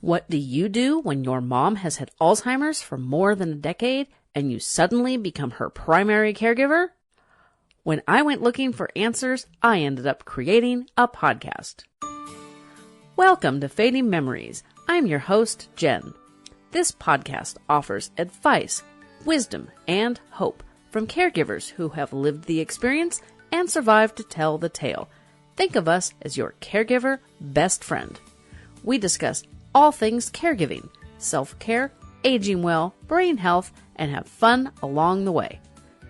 What do you do when your mom has had Alzheimer's for more than a decade and you suddenly become her primary caregiver? When I went looking for answers, I ended up creating a podcast. Welcome to Fading Memories. I'm your host, Jen. This podcast offers advice, wisdom, and hope from caregivers who have lived the experience and survived to tell the tale. Think of us as your caregiver best friend. We discuss all things caregiving, self-care, aging well, brain health, and have fun along the way.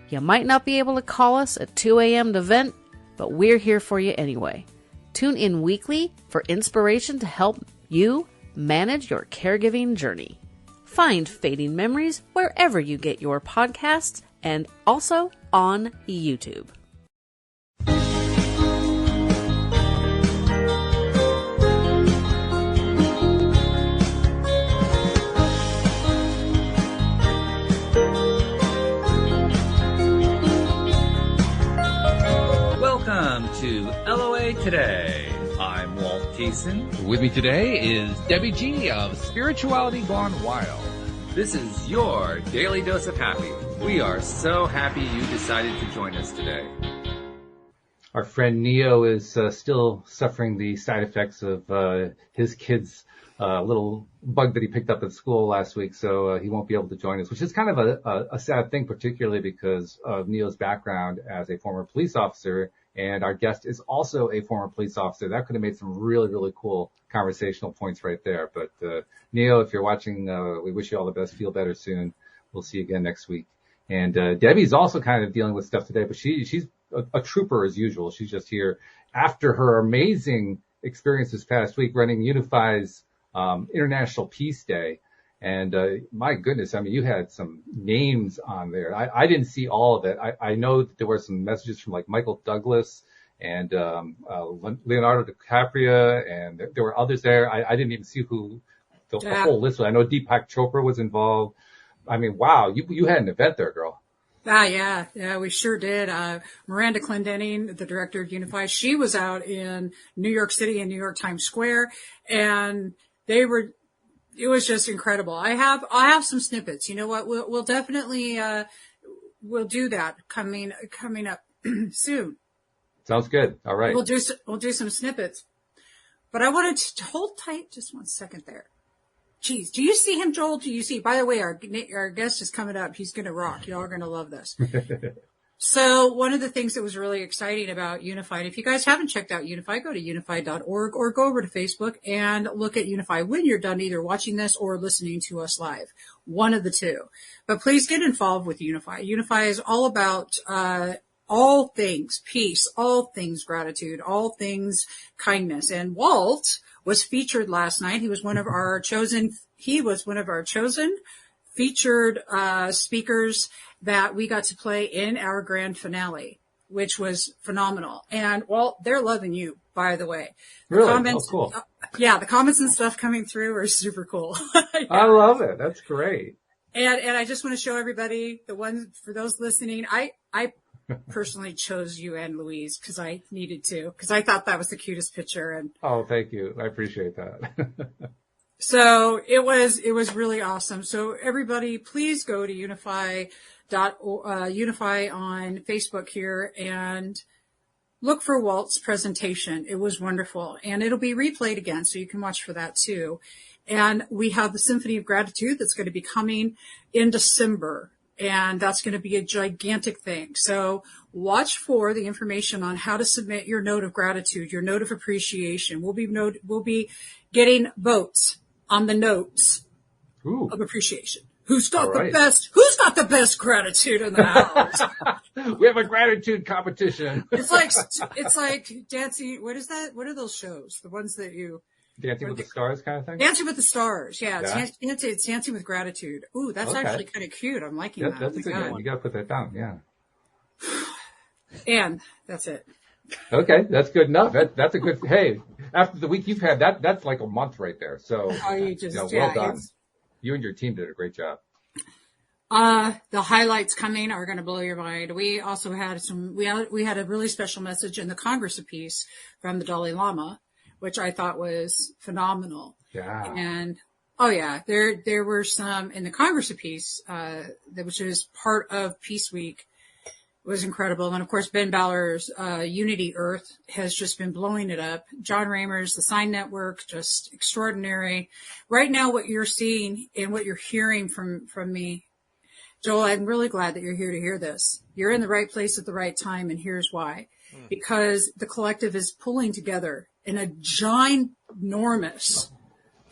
You might not be able to call us at 2 a.m. to vent, but we're here for you anyway. Tune in weekly for inspiration to help you manage your caregiving journey. Find Fading Memories wherever you get your podcasts and also on YouTube. Welcome to LOA Today. I'm Walt Thiessen. With me today is Debbie G of Spirituality Gone Wild. This is your daily dose of happy. We are so happy you decided to join us today. Our friend Neo is still suffering the side effects of his kid's little bug that he picked up at school last week, so he won't be able to join us, which is kind of a sad thing, particularly because of Neo's background as a former police officer, and our guest is also a former police officer. That could have made some really, really cool conversational points right there. But Neo, if you're watching, we wish you all the best. Feel better soon. We'll see you again next week. And Debbie's also kind of dealing with stuff today, but she's a trooper as usual. She's just here after her amazing experience this past week running Unify's International Peace Day. And my goodness, I mean, you had some names on there. I didn't see all of it. I know that there were some messages from like Michael Douglas and Leonardo DiCaprio, and there were others there. I didn't even see who the whole list was. I know Deepak Chopra was involved. I mean, wow, you had an event there, girl. Yeah, we sure did. Miranda Clendenning, the director of Unify, she was out in New York City and New York Times Square, and it was just incredible. I have some snippets. You know what? We'll definitely, we'll do that coming up soon. Sounds good. All right. We'll do some snippets, but I wanted to hold tight just 1 second there. Geez, do you see him, Joel? Do you see? By the way, our guest is coming up. He's going to rock. Y'all are going to love this. So one of the things that was really exciting about Unify, if you guys haven't checked out Unify, go to unify.org or go over to Facebook and look at Unify when you're done either watching this or listening to us live. One of the two. But please get involved with Unify. Unify is all about all things peace, all things gratitude, all things kindness. And Walt was featured last night. He was one of our chosen featured speakers that we got to play in our grand finale, which was phenomenal. And, well, they're loving you, by the way. Really? Comments, oh, cool. The comments and stuff coming through are super cool. Yeah. I love it. That's great. And I just want to show everybody, for those listening, I personally chose you and Louise because I needed to, because I thought that was the cutest picture. And oh, thank you. I appreciate that. So it was really awesome. So everybody, please go to Unify on Facebook here and look for Walt's presentation. It was wonderful, and it'll be replayed again, so you can watch for that too. And we have the Symphony of Gratitude that's going to be coming in December, and that's going to be a gigantic thing. So watch for the information on how to submit your note of gratitude, your note of appreciation. We'll be getting votes on the notes of appreciation. Who's got the best gratitude in the house? We have a gratitude competition. It's like dancing. What is that? What are those shows? The ones that you Dancing with the Stars kind of thing? Dancing with the Stars. Yeah. It's Dancing with Gratitude. Ooh, that's actually kind of cute. I'm liking that. That's a good one. You got to put that down. Yeah. And that's it. Okay. That's good enough. That's a good, hey, after the week you've had, that's like a month right there. So, well done. You and your team did a great job. The highlights coming are going to blow your mind. We also had we had a really special message in the Congress piece from the Dalai Lama, which I thought was phenomenal. Yeah. And oh yeah, there were some in the Congress of Peace, which is part of Peace Week. It was incredible. And of course, Ben Baller's Unity Earth has just been blowing it up. John Raymer's The Sign Network, just extraordinary. Right now, what you're seeing and what you're hearing from me, Joel, I'm really glad that you're here to hear this. You're in the right place at the right time, and here's why. Because the collective is pulling together in a ginormous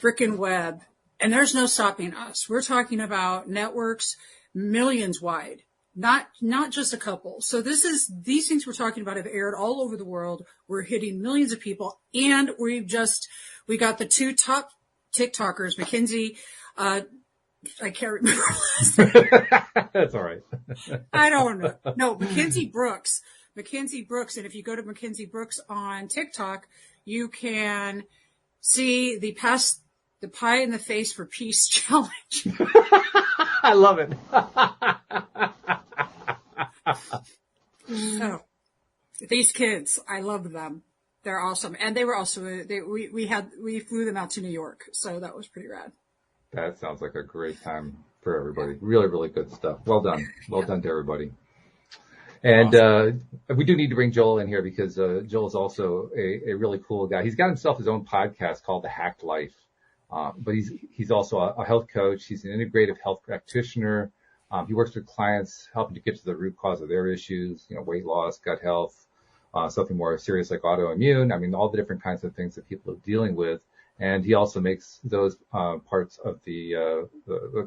freaking web, and there's no stopping us. We're talking about networks millions wide. Not just a couple. So these things we're talking about have aired all over the world. We're hitting millions of people, and we got the two top TikTokers, Mackenzie, I can't remember. That's all right. I don't know. No, Mackenzie Brooks. And if you go to Mackenzie Brooks on TikTok, you can see the pie in the face for peace challenge. I love it. So, these kids, I love them. They're awesome. And they were also, we flew them out to New York. So that was pretty rad. That sounds like a great time for everybody. Really, really good stuff. Well done. Well done to everybody. And, we do need to bring Joel in here because, Joel's also a really cool guy. He's got himself his own podcast called The Hacked Life. But he's also a health coach. He's an integrative health practitioner. He works with clients, helping to get to the root cause of their issues, weight loss, gut health, something more serious like autoimmune. I mean, all the different kinds of things that people are dealing with. And he also makes those parts of the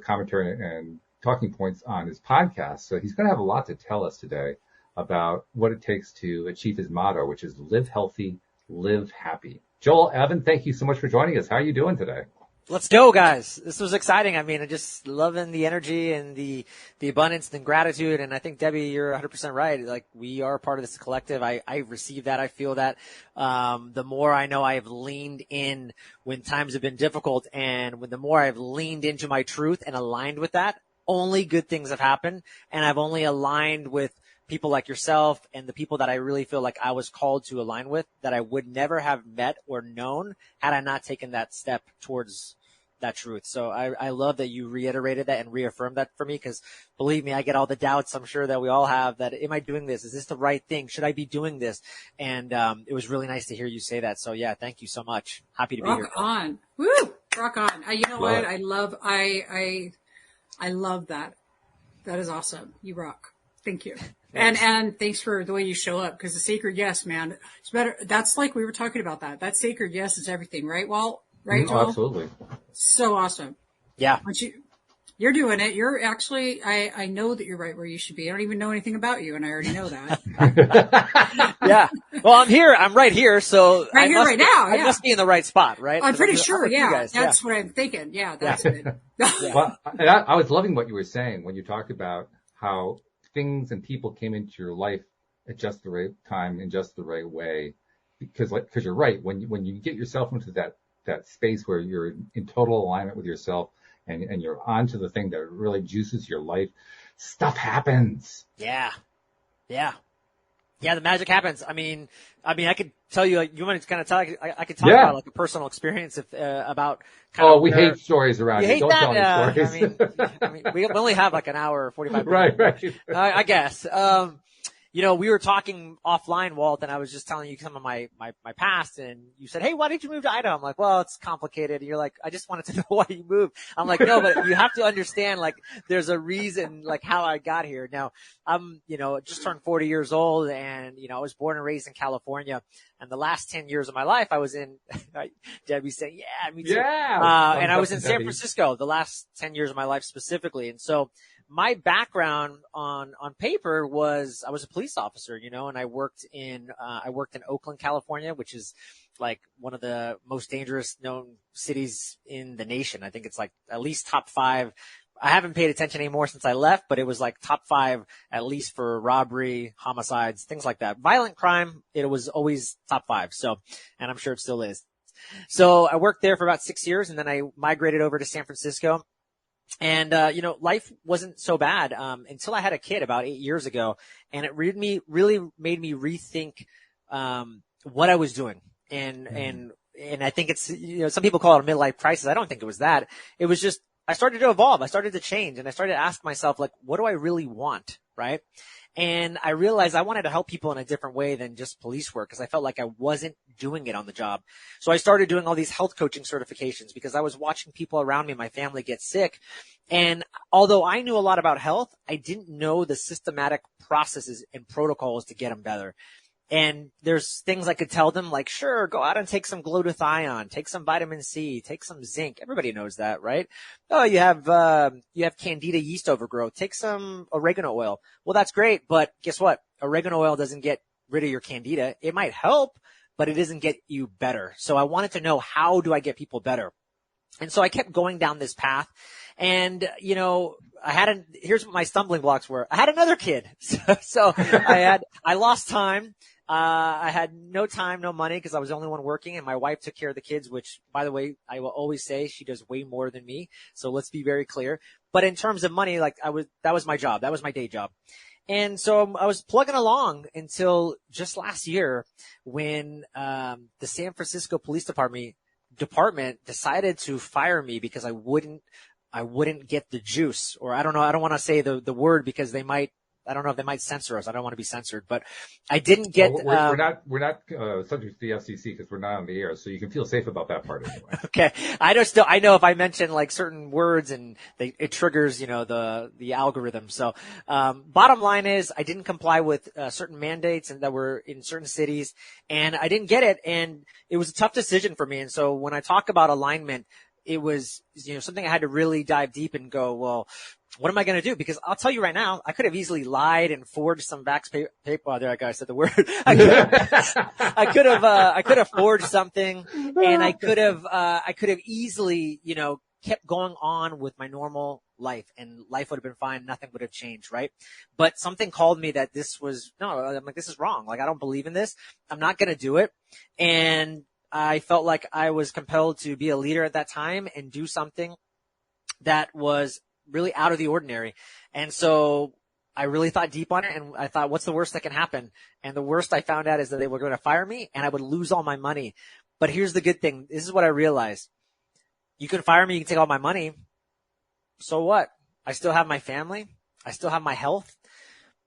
commentary and talking points on his podcast. So he's going to have a lot to tell us today about what it takes to achieve his motto, which is live healthy, live happy. Joel, Evan, thank you so much for joining us. How are you doing today? Let's go, guys. This was exciting. I mean, I'm just loving the energy and the abundance and gratitude. And I think, Debbie, you're 100% right. Like, we are part of this collective. I receive that. I feel that. The more I know I've leaned in when times have been difficult, and the more I've leaned into my truth and aligned with that, only good things have happened. And I've only aligned with people like yourself and the people that I really feel like I was called to align with, that I would never have met or known had I not taken that step towards that truth. So I love that you reiterated that and reaffirmed that for me, because believe me, I get all the doubts I'm sure that we all have, that am I doing this? Is this the right thing? Should I be doing this? And it was really nice to hear you say that. So yeah, thank you so much. Happy to be here. Rock on. Woo! Rock on. You know what? I love that. That is awesome. You rock. Thank you. And thanks for the way you show up, because the sacred yes, man, it's better. That's like we were talking about that. That sacred yes is everything, right, Walt? Right, Joel? Absolutely. So awesome. Yeah. You're doing it. You're actually, I know that you're right where you should be. I don't even know anything about you, and I already know that. Yeah. Well, I'm here. I'm right here. So right here, right now. I must be in the right spot, right? I'm pretty sure. Like Yeah. That's what I'm thinking. Yeah. That's good. Well, and I was loving what you were saying when you talked about how things and people came into your life at just the right time in just the right way, because you're right. When you get yourself into that space where you're in total alignment with yourself and you're onto the thing that really juices your life, stuff happens. Yeah. Yeah. Yeah. The magic happens. I mean, I could tell you, like, you want to kind of talk, I could talk about like a personal experience about kind of. We hate stories around here. Hate Don't that? tell me stories. I mean, we only have like an hour or 45 minutes. Right. I guess. We were talking offline, Walt, and I was just telling you some of my past, and you said, hey, why did you move to Idaho? I'm like, well, it's complicated. And you're like, I just wanted to know why you moved. I'm like, no, but you have to understand, like, there's a reason, like, how I got here. Now, I'm, just turned 40 years old, and, I was born and raised in California. And the last 10 years of my life, I was in, Debbie's saying, yeah, me too. Yeah. And I was in San Francisco the last 10 years of my life specifically. And so, my background on paper was I was a police officer, and I worked in Oakland, California, which is like one of the most dangerous known cities in the nation. I think it's like at least top 5. I haven't paid attention anymore since I left, but it was like top 5 at least for robbery, homicides, things like that. Violent crime, it was always top 5. So, and I'm sure it still is. So I worked there for about 6 years, and then I migrated over to San Francisco. And, life wasn't so bad, until I had a kid about 8 years ago, and it really made me rethink, what I was doing and and I think it's, some people call it a midlife crisis. I don't think it was that. It was just, I started to evolve. I started to change, and I started to ask myself, like, what do I really want? Right. And I realized I wanted to help people in a different way than just police work, because I felt like I wasn't doing it on the job. So I started doing all these health coaching certifications because I was watching people around me, my family, get sick. And although I knew a lot about health, I didn't know the systematic processes and protocols to get them better. And there's things I could tell them, like, sure, go out and take some glutathione, take some vitamin C, take some zinc. Everybody knows that, right? Oh, you have candida yeast overgrowth. Take some oregano oil. Well, that's great, but guess what? Oregano oil doesn't get rid of your candida. It might help, but it doesn't get you better. So I wanted to know, how do I get people better? And so I kept going down this path. And, here's what my stumbling blocks were. I had another kid. So I lost time. I had no time, no money, because I was the only one working, and my wife took care of the kids, which, by the way, I will always say she does way more than me. So let's be very clear. But in terms of money, that was my job. That was my day job. And so I was plugging along until just last year when, the San Francisco Police Department decided to fire me because I wouldn't get the juice, or I don't know. I don't want to say the word because I don't know if they might censor us. I don't want to be censored, but I didn't get. We're not subject to the FCC because we're not on the air, so you can feel safe about that part anyway. Okay, I know if I mention like certain words and it triggers the algorithm. So bottom line is I didn't comply with certain mandates and that were in certain cities, and I didn't get it, and it was a tough decision for me. And so when I talk about alignment, it was something I had to really dive deep and go, well, what am I going to do? Because I'll tell you right now, I could have easily lied and forged some vax paper. Oh, there I go. I said the word. I could have forged something, and I could have easily, kept going on with my normal life, and life would have been fine. Nothing would have changed. Right. But something called me that this is wrong. Like, I don't believe in this. I'm not going to do it. And I felt like I was compelled to be a leader at that time and do something that was really out of the ordinary. And so I really thought deep on it, and I thought, what's the worst that can happen? And the worst I found out is that they were going to fire me and I would lose all my money. But here's the good thing. This is what I realized. You can fire me. You can take all my money. So what? I still have my family. I still have my health.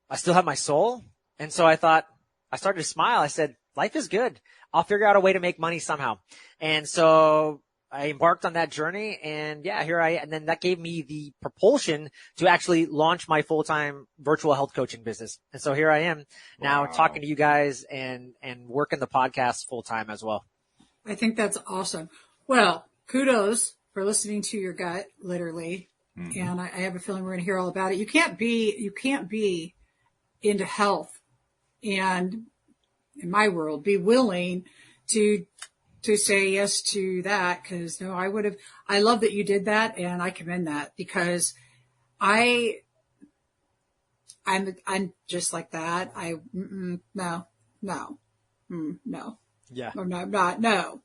I still have my soul. And so I started to smile. I said, life is good. I'll figure out a way to make money somehow. And so I embarked on that journey, and and then that gave me the propulsion to actually launch my full-time virtual health coaching business. And so here I am now talking to you guys and working the podcast full-time as well. I think that's awesome. Well, kudos for listening to your gut, literally. Mm-hmm. And I have a feeling we're going to hear all about it. You can't be into health and, in my world, be willing to say yes to that, because I love that you did that, and I commend that, because I'm just like that. No. Yeah. I'm not, no.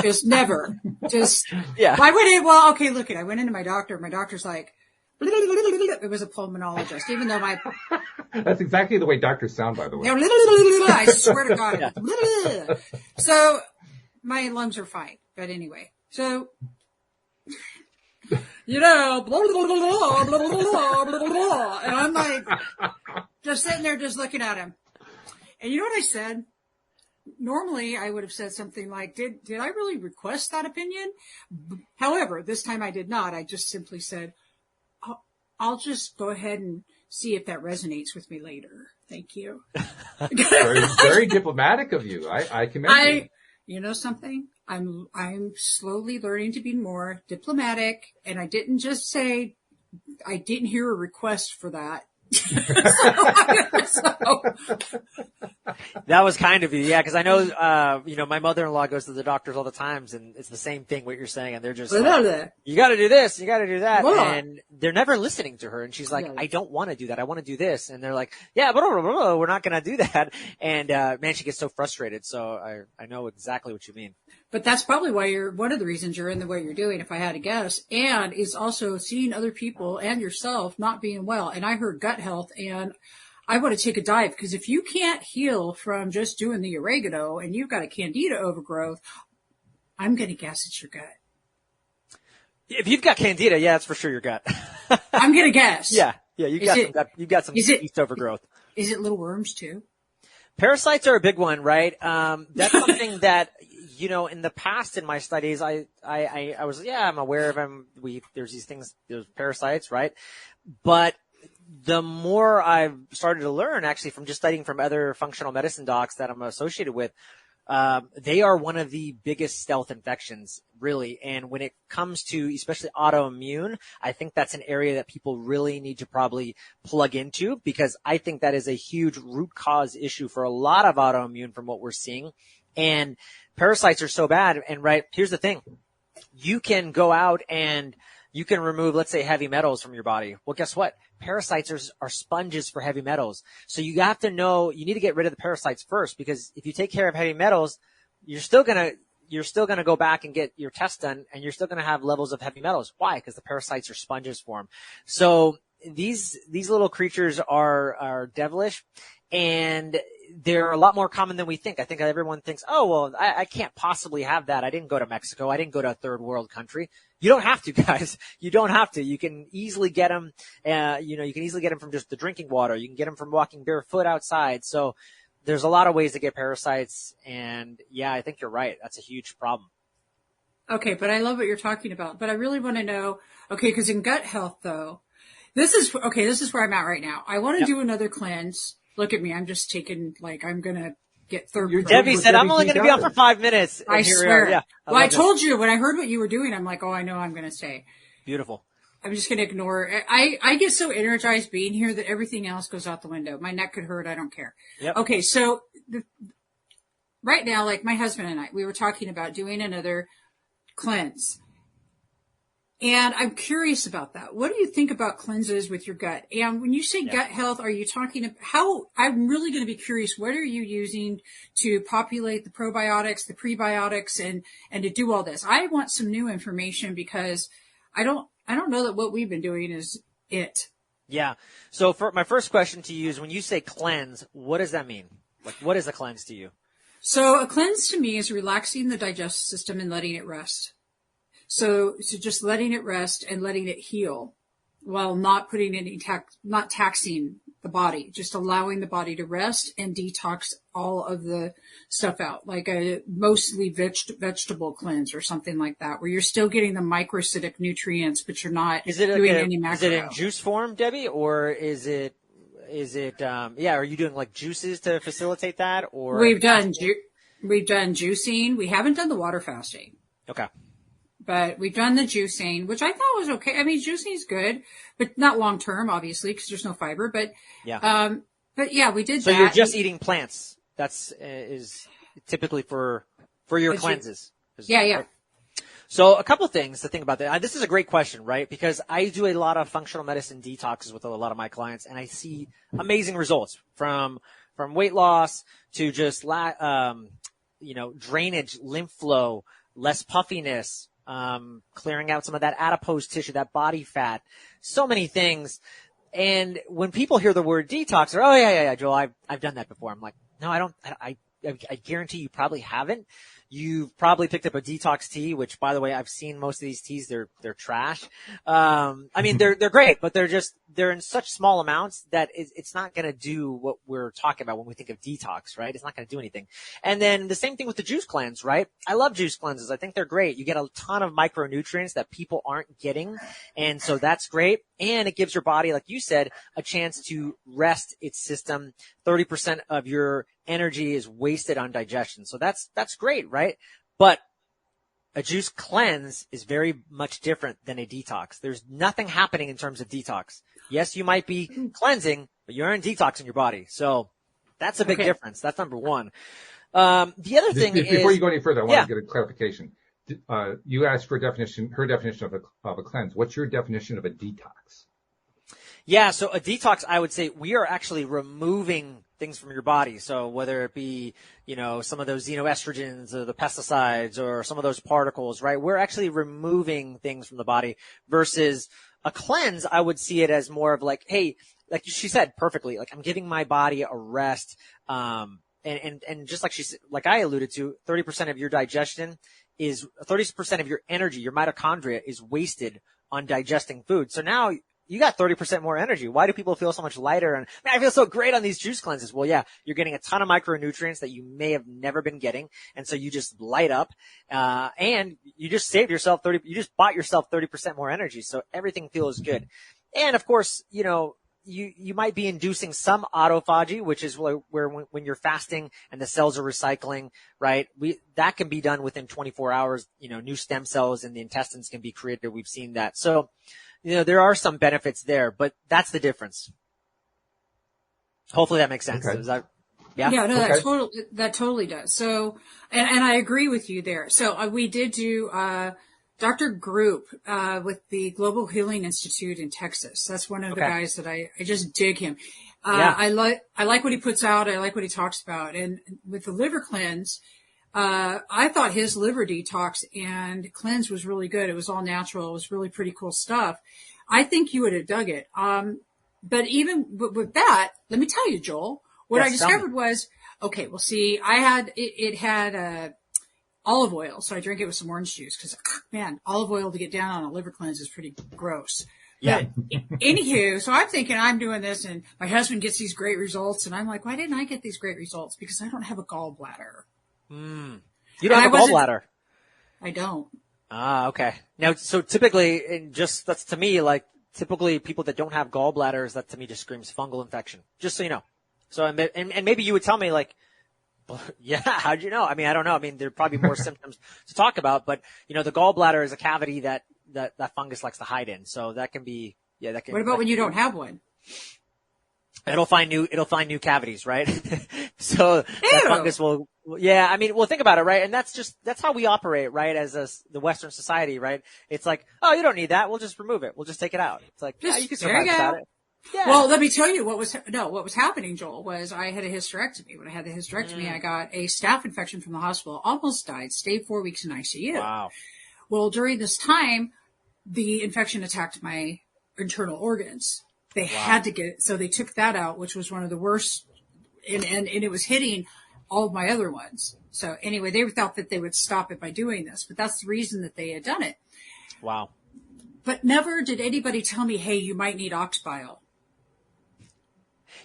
Just never. Just, yeah. I went into my doctor. My doctor's like, it was a pulmonologist, even though That's exactly the way doctors sound, by the way. I swear to God. Yeah. So my lungs are fine. But anyway, so, blah, blah, blah, blah, blah, blah, blah, and I'm like, just sitting there, just looking at him. And you know what I said? Normally I would have said something like, did I really request that opinion? However, this time I did not. I just simply said, I'll just go ahead and see if that resonates with me later. Thank you. Very, very diplomatic of you. I commend you. You know something? I'm slowly learning to be more diplomatic, and I didn't just say, I didn't hear a request for that. That was kind of you, yeah, because I know, my mother-in-law goes to the doctors all the times, and it's the same thing what you're saying, and they're just like, you got to do this, you got to do that, and they're never listening to her, and she's like, I don't want to do that, I want to do this, and they're like, yeah, we're not going to do that, and man, she gets so frustrated. So I know exactly what you mean. But that's probably why one of the reasons you're in the way you're doing, if I had to guess, and is also seeing other people and yourself not being well. And I heard gut health, and I want to take a dive, because if you can't heal from just doing the oregano and you've got a candida overgrowth, I'm going to guess it's your gut. If you've got candida, yeah, it's for sure your gut. I'm going to guess. Yeah, you've got some yeast overgrowth. Is it little worms too? Parasites are a big one, right? That's something that, you know, in the past in my studies, I was, I'm aware of them. There's these things, there's parasites, right? But the more I've started to learn actually from just studying from other functional medicine docs that I'm associated with, they are one of the biggest stealth infections, really. And when it comes to especially autoimmune, I think that's an area that people really need to probably plug into, because I think that is a huge root cause issue for a lot of autoimmune from what we're seeing. And parasites are so bad. And right, here's the thing. You can go out and you can remove, let's say, heavy metals from your body. Well, guess what? Parasites are sponges for heavy metals. So you have to know, you need to get rid of the parasites first, because if you take care of heavy metals, you're still going to go back and get your test done, and you're still going to have levels of heavy metals. Why? Because the parasites are sponges for them. So these little creatures are devilish, and they're a lot more common than we think. I think everyone thinks, oh, well, I can't possibly have that. I didn't go to Mexico. I didn't go to a third world country. You don't have to, guys. You don't have to. You can easily get them, you can easily get them from just the drinking water. You can get them from walking barefoot outside. So there's a lot of ways to get parasites. And yeah, I think you're right. That's a huge problem. Okay, but I love what you're talking about. But I really want to know, okay, because in gut health, though, this is where I'm at right now. I want to do another cleanse. Look at me. I'm just taking, I'm going to get third. Debbie said, I'm only going to be on for 5 minutes. I swear. Yeah, I told you when I heard what you were doing, I'm like, oh, I know I'm going to stay. Beautiful. I'm just going to ignore it. I get so energized being here that everything else goes out the window. My neck could hurt. I don't care. Yep. Okay. So right now, like my husband and I, we were talking about doing another cleanse. And I'm curious about that. What do you think about cleanses with your gut? And when you say gut health, are you talking about I'm really going to be curious, what are you using to populate the probiotics, the prebiotics, and to do all this? I want some new information, because I don't know that what we've been doing is it. Yeah. So for my first question to you is, when you say cleanse, what does that mean? Like, what is a cleanse to you? So a cleanse to me is relaxing the digestive system and letting it rest. So just letting it rest and letting it heal, while not putting any not taxing the body, just allowing the body to rest and detox all of the stuff out, like a mostly vegetable cleanse or something like that, where you're still getting the microcytic nutrients, but you're not doing any macro. Is it in juice form, Debbie, or is it, are you doing like juices to facilitate that? Or we've done juicing. We haven't done the water fasting. Okay. But we've done the juicing, which I thought was okay. I mean, juicing is good, but not long term, obviously, because there's no fiber. But yeah, we did that. So you're just eating plants. That's is typically for your cleanses. Yeah. So a couple of things to think about that. This is a great question, right? Because I do a lot of functional medicine detoxes with a lot of my clients, and I see amazing results from weight loss to just drainage, lymph flow, less puffiness, clearing out some of that adipose tissue, that body fat, so many things. And when people hear the word detox, they're, oh yeah, Joel, I've done that before. I'm like, no, I don't. I guarantee you probably haven't. You've probably picked up a detox tea, which, by the way, I've seen most of these teas. They're trash. I mean, they're great, but they're in such small amounts that it's not going to do what we're talking about when we think of detox, right? It's not going to do anything. And then the same thing with the juice cleanse, right? I love juice cleanses. I think they're great. You get a ton of micronutrients that people aren't getting. And so that's great. And it gives your body, like you said, a chance to rest its system. 30% of your energy is wasted on digestion. So that's great, right? But a juice cleanse is very much different than a detox. There's nothing happening in terms of detox. Yes, you might be cleansing, but you're in detox in your body. So that's a big difference. That's number one. The other thing is, before you go any further, I want to get a clarification. You asked for her definition of a cleanse. What's your definition of a detox? Yeah, so a detox, I would say we are actually removing things from your body. So whether it be, some of those xenoestrogens or the pesticides or some of those particles, right? We're actually removing things from the body versus a cleanse. I would see it as more of like, hey, like she said perfectly, like I'm giving my body a rest. And just like I alluded to, 30% of your digestion is 30% of your energy, your mitochondria is wasted on digesting food. So now you got 30% more energy. Why do people feel so much lighter? And man, I feel so great on these juice cleanses. Well, yeah, you're getting a ton of micronutrients that you may have never been getting. And so you just light up, and you just saved yourself you just bought yourself 30% more energy. So everything feels good. And of course, you know, you might be inducing some autophagy, which is where when you're fasting and the cells are recycling, right? That can be done within 24 hours. You know, new stem cells in the intestines can be created. We've seen that. So, you know, there are some benefits there, but that's the difference. Hopefully that makes sense. Okay. Is that, yeah? Yeah, no, Okay. that totally does. So, and I agree with you there. So we did do, Dr. Group, with the Global Healing Institute in Texas. That's one of the guys that I just dig him. Yeah. I like what he puts out. I like what he talks about. And with the liver cleanse, I thought his liver detox and cleanse was really good. It was all natural. It was really pretty cool stuff. I think you would have dug it. But even with that, let me tell you, Joel, what I discovered was, okay, well, see, it had olive oil. So I drink it with some orange juice because, man, olive oil to get down on a liver cleanse is pretty gross. Yeah. But anywho, so I'm thinking I'm doing this and my husband gets these great results. And I'm like, why didn't I get these great results? Because I don't have a gallbladder. You don't have a gallbladder. I don't. Ah, okay. Now, so typically, that's to me, like, typically people that don't have gallbladders, that to me just screams fungal infection. Just so you know. So, and maybe you would tell me, like, yeah, how'd you know? I mean, I don't know. I mean, there'd probably be more symptoms to talk about, but, you know, the gallbladder is a cavity that fungus likes to hide in. So that can be, yeah, that can. What about when you don't have one? It'll find new cavities, right? So that fungus will, yeah, I mean, well, think about it, right? And that's how we operate, right? As the Western society, right? It's like, oh, you don't need that. We'll just remove it. We'll just take it out. It's like, yeah, you can survive without it. Yeah. Well, let me tell you what was happening, Joel, was I had a hysterectomy. When I had the hysterectomy, I got a staph infection from the hospital, almost died, stayed 4 weeks in ICU. Wow. Well, during this time, the infection attacked my internal organs. They had to get it. So they took that out, which was one of the worst. And it was hitting all of my other ones. So anyway, they thought that they would stop it by doing this, but that's the reason that they had done it. Wow. But never did anybody tell me, hey, you might need ox bile.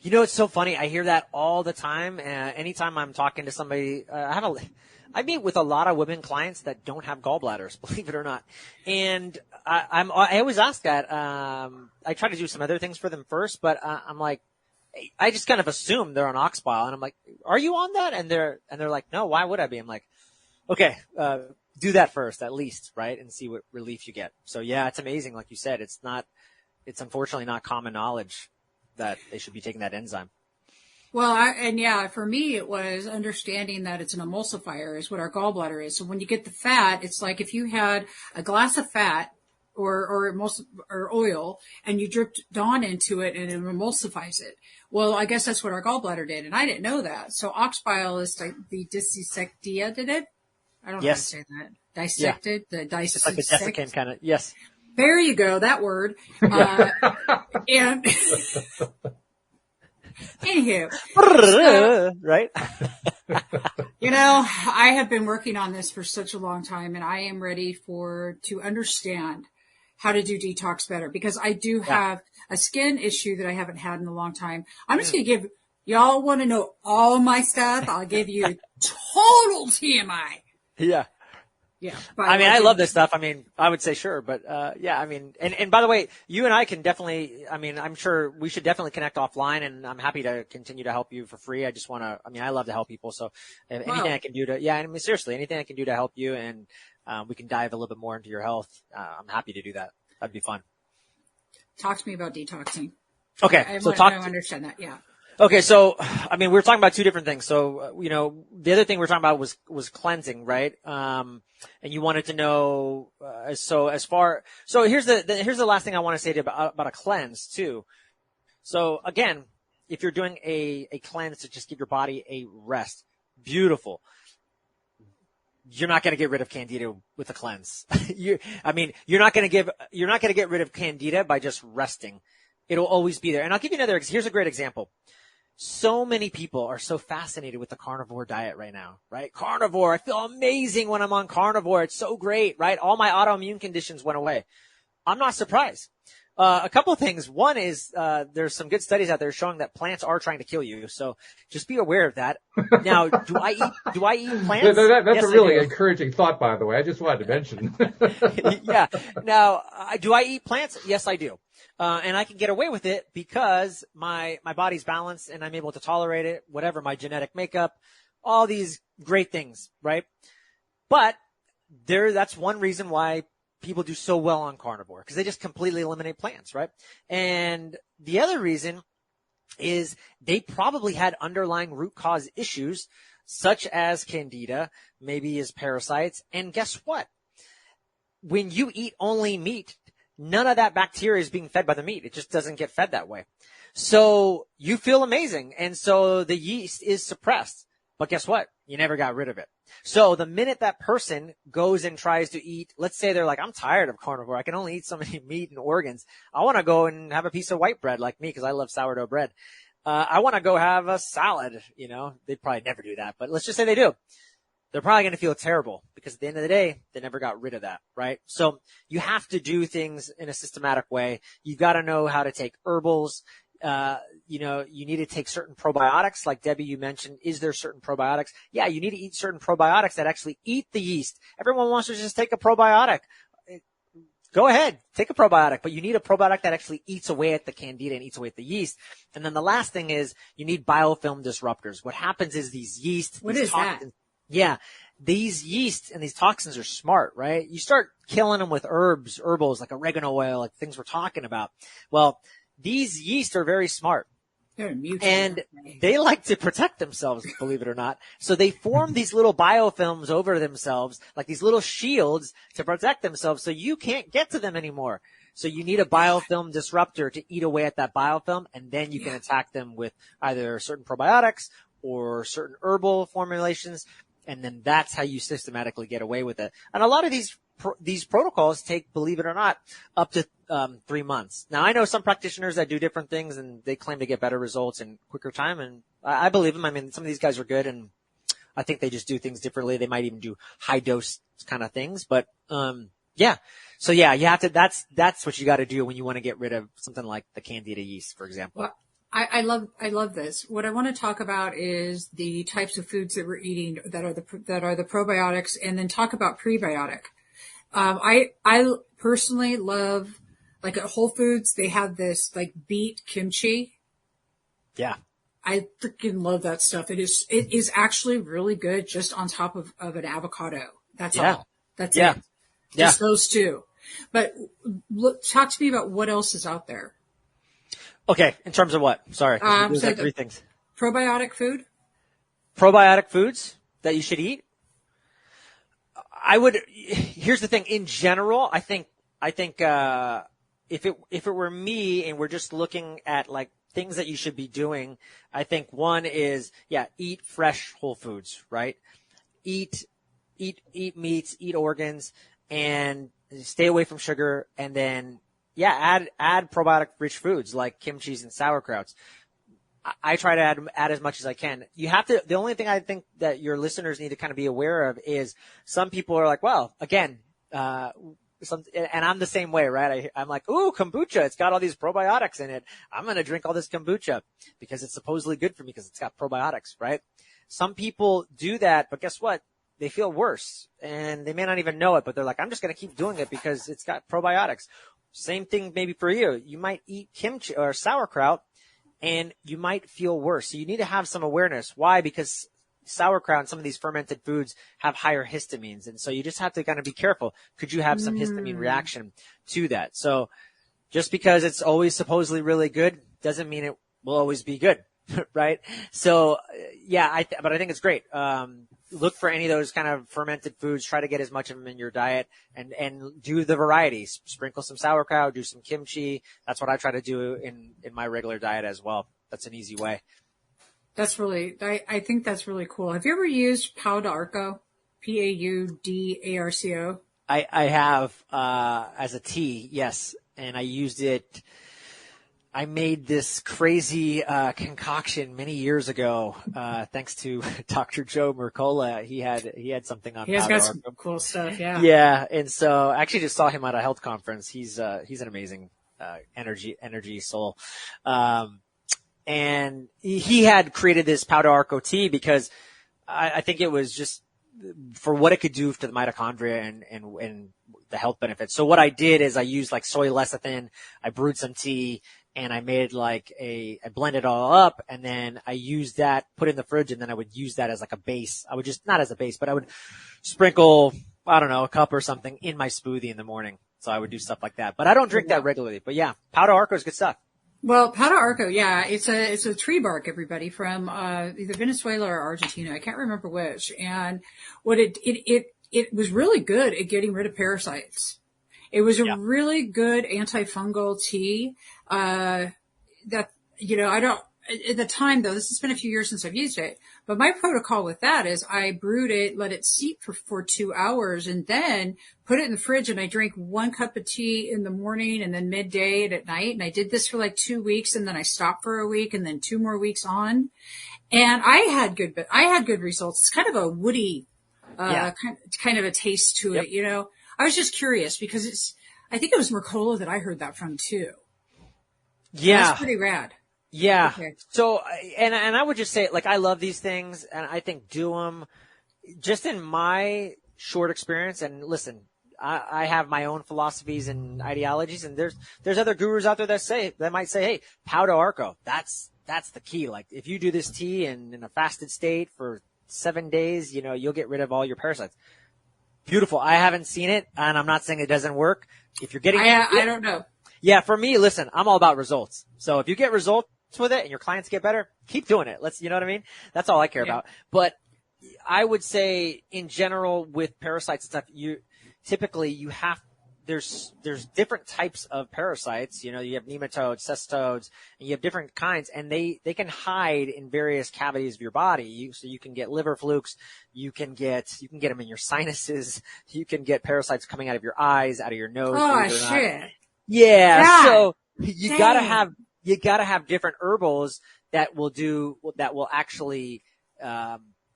You know, it's so funny. I hear that all the time. Anytime I'm talking to somebody, I meet with a lot of women clients that don't have gallbladders, believe it or not. And I always ask that. I try to do some other things for them first, but I'm like, I just kind of assume they're on ox bile, and I'm like, are you on that? And they're like, no, why would I be? I'm like, okay, do that first at least, right? And see what relief you get. So yeah, it's amazing. Like you said, it's unfortunately not common knowledge that they should be taking that enzyme. Well, for me, it was understanding that it's an emulsifier is what our gallbladder is. So when you get the fat, it's like if you had a glass of fat or oil and you dripped Dawn into it and it emulsifies it. Well, I guess that's what our gallbladder did. And I didn't know that. So ox bile is like the dissectia, did it? I don't know how to say that. Dissected, the dissect. It's like the desiccant kind of, yes. There you go, that word. And anywho, right? You know, I have been working on this for such a long time, and I am ready to understand how to do detox better because I do have a skin issue that I haven't had in a long time. I'm just going to give y'all want to know all my stuff. I'll give you total TMI. Yeah. Yeah. I mean, I love this stuff. I mean, I would say sure, but, yeah, I mean, and by the way, you and I can definitely, I mean, I'm sure we should definitely connect offline, and I'm happy to continue to help you for free. I just want to, I mean, I love to help people. So anything I can do to, I mean, seriously, anything I can do to help you and, we can dive a little bit more into your health. I'm happy to do that. That'd be fun. Talk to me about detoxing. Okay. I so don't understand that. Yeah. Okay, so I mean, we're talking about two different things. So you know, the other thing we're talking about was cleansing, right? And you wanted to know. So here's the last thing I want to say to you about a cleanse too. So again, if you're doing a cleanse to just give your body a rest, beautiful. You're not going to get rid of candida with a cleanse. You're not going to get rid of candida by just resting. It'll always be there. And I'll give you here's a great example. So many people are so fascinated with the carnivore diet right now, right? Carnivore. I feel amazing when I'm on carnivore. It's so great, right? All my autoimmune conditions went away. I'm not surprised. A couple of things. One is, there's some good studies out there showing that plants are trying to kill you. So just be aware of that. Now, do I eat plants? That's Yes, a really I do. encouraging thought, by the way. I just wanted to mention. Yeah. Now, do I eat plants? Yes, I do. And I can get away with it because my body's balanced and I'm able to tolerate it, whatever my genetic makeup, all these great things, right? But that's one reason why people do so well on carnivore, because they just completely eliminate plants, right? And the other reason is they probably had underlying root cause issues such as candida, maybe as parasites. And guess what? When you eat only meat, none of that bacteria is being fed by the meat. It just doesn't get fed that way. So you feel amazing. And so the yeast is suppressed. But guess what? You never got rid of it. So the minute that person goes and tries to eat, let's say they're like, I'm tired of carnivore. I can only eat so many meat and organs. I want to go and have a piece of white bread like me because I love sourdough bread. I want to go have a salad. You know, they'd probably never do that, but let's just say they do. They're probably going to feel terrible because at the end of the day, they never got rid of that, right? So you have to do things in a systematic way. You've got to know how to take herbals. You know, you need to take certain probiotics, like Debbie, you mentioned. Is there certain probiotics? Yeah, you need to eat certain probiotics that actually eat the yeast. Everyone wants to just take a probiotic. Go ahead, take a probiotic, but you need a probiotic that actually eats away at the candida and eats away at the yeast. And then the last thing is you need biofilm disruptors. What happens is these yeast, What these is that? toxins, yeah, these yeast and these toxins are smart, right? You start killing them with herbals like oregano oil, like things we're talking about. Well, these yeast are very smart. They're mutated. And they like to protect themselves, believe it or not. So they form these little biofilms over themselves, like these little shields to protect themselves so you can't get to them anymore. So you need a biofilm disruptor to eat away at that biofilm, and then you can attack them with either certain probiotics or certain herbal formulations, and then that's how you systematically get away with it. And a lot of these protocols take, believe it or not, up to 3 months. Now, I know some practitioners that do different things and they claim to get better results in quicker time, and I believe them. I mean, some of these guys are good, and I think they just do things differently. They might even do high dose kind of things, but yeah. So yeah, you have to. That's what you got to do when you want to get rid of something like the candida yeast, for example. Well, I love this. What I want to talk about is the types of foods that we're eating that are the probiotics, and then talk about prebiotic. I personally love, like at Whole Foods, they have this like beet kimchi. Yeah. I freaking love that stuff. It is actually really good just on top of an avocado. That's all. That's it. Just those two. But talk to me about what else is out there. Okay. In terms of what? Sorry. There's So like 3 things. Probiotic food? Probiotic foods that you should eat. Here's the thing. In general, I think, if it were me and we're just looking at like things that you should be doing, I think one is, eat fresh whole foods, right? Eat meats, eat organs, and stay away from sugar. And then, add probiotic rich foods like kimchis and sauerkrauts. I try to add as much as I can. You have to, the only thing I think that your listeners need to kind of be aware of is some people are like, well, again, and I'm the same way, right? I'm like, ooh, kombucha. It's got all these probiotics in it. I'm going to drink all this kombucha because it's supposedly good for me because it's got probiotics, right? Some people do that, but guess what? They feel worse and they may not even know it, but they're like, I'm just going to keep doing it because it's got probiotics. Same thing maybe for you. You might eat kimchi or sauerkraut and you might feel worse. So you need to have some awareness. Why? Because sauerkraut and some of these fermented foods have higher histamines. And so you just have to kind of be careful. Could you have some histamine reaction to that? So just because it's always supposedly really good doesn't mean it will always be good, right? So but I think it's great. Look for any of those kind of fermented foods. Try to get as much of them in your diet and do the varieties. Sprinkle some sauerkraut, do some kimchi. That's what I try to do in my regular diet as well. That's an easy way. I think that's really cool. Have you ever used Paudarco? Paudarco? I have, as a tea, yes. And I used it, I made this crazy concoction many years ago, thanks to Dr. Joe Mercola. He had something on. He has got some Arkham. cool stuff, yeah. Yeah, and so I actually just saw him at a health conference. He's an amazing energy soul. And he had created this Powder Arco tea because I think it was just for what it could do to the mitochondria and the health benefits. So what I did is I used like soy lecithin, I brewed some tea, and I made I blended it all up, and then I used that, put it in the fridge, and then I would use that as like a base. I would just, not as a base, but I would sprinkle, I don't know, a cup or something in my smoothie in the morning. So I would do stuff like that. But I don't drink that regularly. But yeah, Powder Arco is good stuff. Well, Powder Arco, yeah, it's a tree bark, everybody, from either Venezuela or Argentina. I can't remember which. And what it was really good at getting rid of parasites. It was a really good antifungal tea. That, I don't, at the time though, this has been a few years since I've used it, but my protocol with that is I brewed it, let it steep for 2 hours, and then put it in the fridge, and I drank 1 cup of tea in the morning and then midday and at night. And I did this for like 2 weeks, and then I stopped for a week and then 2 more weeks on. And I had good results. It's kind of a woody, kind of a taste to it, I was just curious because I think it was Mercola that I heard that from too. Yeah. That's pretty rad. Yeah. Okay. So, and I would just say, like, I love these things, and I think do them just in my short experience. And listen, I have my own philosophies and ideologies, and there's other gurus out there that might say, hey, Powder Arco, that's the key. Like, if you do this tea in a fasted state for 7 days, you'll get rid of all your parasites. Beautiful. I haven't seen it, and I'm not saying it doesn't work. If you're getting, I don't know. Yeah, for me, listen, I'm all about results. So if you get results with it and your clients get better, keep doing it. You know what I mean? That's all I care about. But I would say in general with parasites and stuff, there's different types of parasites. You have nematodes, cestodes, and you have different kinds, and they can hide in various cavities of your body. So you can get liver flukes, you can get them in your sinuses, you can get parasites coming out of your eyes, out of your nose. Oh shit. Yeah. God. So you gotta have different herbals that will actually,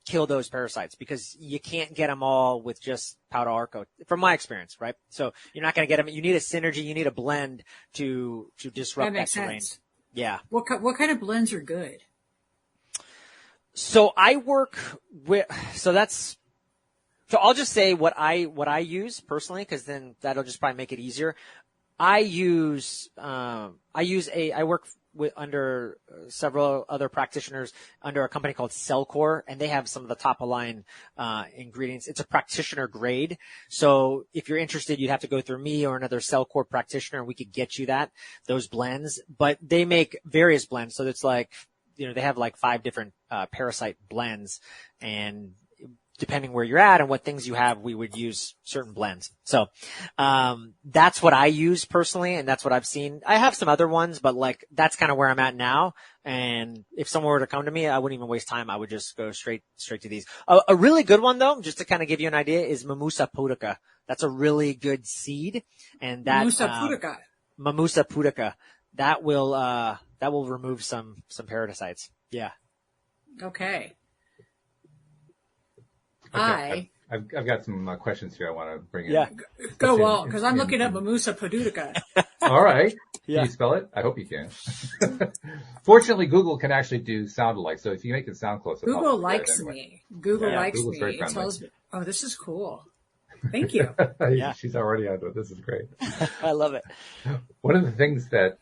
kill those parasites, because you can't get them all with just Powder Arco, from my experience, right? So you're not going to get them. You need a synergy. You need a blend to disrupt that terrain. Sense. Yeah. What kind of blends are good? So I work with, so I'll just say what I use personally, because then that'll just probably make it easier. I work under several other practitioners under a company called Cellcore, and they have some of the top of line ingredients. It's a practitioner grade. So if you're interested, you'd have to go through me or another Cellcore practitioner, and we could get you those blends. But they make various blends. So it's like, they have like 5 different parasite blends, and depending where you're at and what things you have, we would use certain blends. So, that's what I use personally, and that's what I've seen. I have some other ones, but that's kind of where I'm at now. And if someone were to come to me, I wouldn't even waste time. I would just go straight to these. A really good one though, just to kind of give you an idea, is Mimosa pudica. That's a really good seed, and that Mimosa pudica. That will remove some parasites. Yeah. Okay. I've got some questions here I want to bring in. Yeah. Go on, because I'm looking up Mimosa pudica. All right. Yeah. Can you spell it? I hope you can. Fortunately, Google can actually do sound alike, so if you make it sound close, Google likes anyway. me. Google likes Google's me. very It friendly. tells me, oh, this is cool. Thank you. Yeah. She's already onto it. This is great. I love it. One of the things that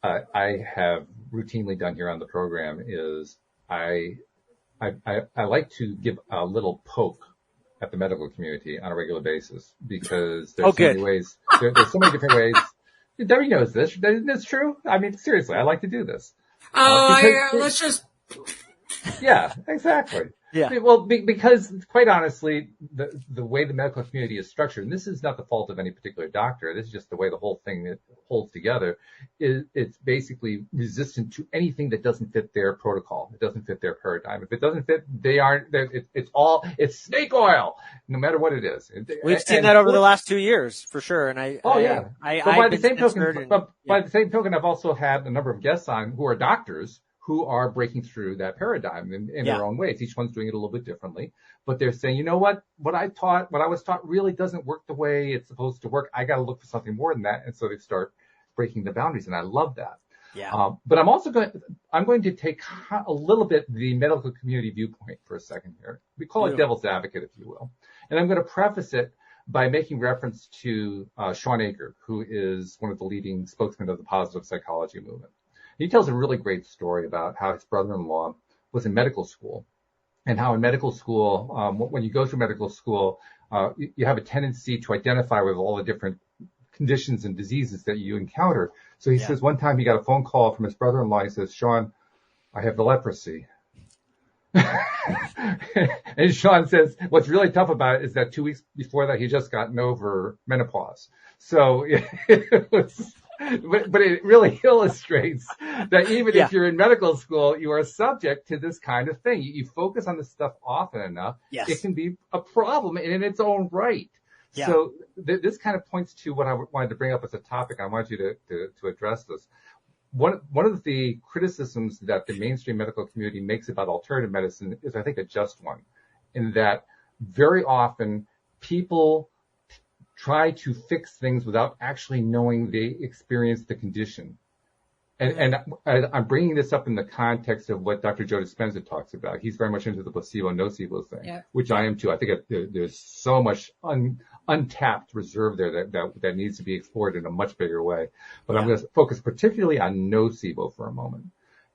I have routinely done here on the program is I like to give a little poke at the medical community on a regular basis, because there's so many ways. There's so many different ways. Debbie knows this. Isn't this true? I mean, seriously, I like to do this. Oh, yeah, let's just. Yeah, exactly. Yeah. Well, because quite honestly, the way the medical community is structured, and this is not the fault of any particular doctor, this is just the way the whole thing holds together, it's basically resistant to anything that doesn't fit their protocol. It doesn't fit their paradigm. If it doesn't fit, it's snake oil, no matter what it is. We've seen that over the last 2 years for sure. And by the same token, I've also had a number of guests on who are doctors who are breaking through that paradigm in their own ways. Each one's doing it a little bit differently, but they're saying, you know what I was taught really doesn't work the way it's supposed to work. I got to look for something more than that. And so they start breaking the boundaries. And I love that. Yeah. But I'm going to take a little bit the medical community viewpoint for a second here. We call it devil's advocate, if you will. And I'm going to preface it by making reference to Shawn Achor, who is one of the leading spokesmen of the positive psychology movement. He tells a really great story about how his brother-in-law was in medical school, and how in medical school, when you go through medical school, you have a tendency to identify with all the different conditions and diseases that you encounter. So he says one time he got a phone call from his brother-in-law. He says, Shawn, I have the leprosy. And Shawn says, what's really tough about it is that 2 weeks before that, he just gotten over menopause. So it was, but it really illustrates that even if you're in medical school, you are subject to this kind of thing. You focus on this stuff often enough, it can be a problem in its own right. Yeah. So this kind of points to what I wanted to bring up as a topic. I wanted you to address this. One of the criticisms that the mainstream medical community makes about alternative medicine is, I think, a just one, in that very often people try to fix things without actually knowing they experienced the condition. And I'm bringing this up in the context of what Dr. Joe Dispenza talks about. He's very much into the placebo-nocebo thing, which I am too. I think there's so much untapped reserve there that needs to be explored in a much bigger way. But I'm going to focus particularly on nocebo for a moment,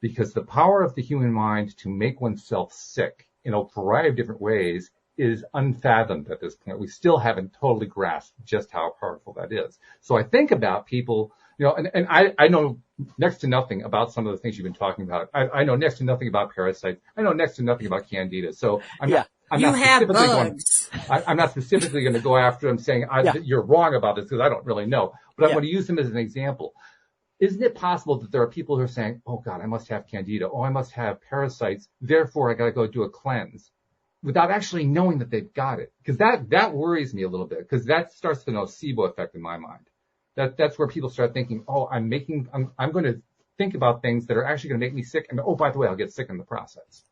because the power of the human mind to make oneself sick in a variety of different ways is unfathomed at this point. We still haven't totally grasped just how powerful that is. So I think about people, and I know next to nothing about some of the things you've been talking about. I know next to nothing about parasites. I know next to nothing about candida. So I'm not specifically going to go after them saying you're wrong about this, because I don't really know. But I'm going to use them as an example. Isn't it possible that there are people who are saying, oh God, I must have candida. Oh, I must have parasites. Therefore, I got to go do a cleanse, without actually knowing that they've got it? Because that worries me a little bit, because that starts the nocebo effect in my mind. That's where people start thinking, oh, I'm going to think about things that are actually going to make me sick. And oh, by the way, I'll get sick in the process.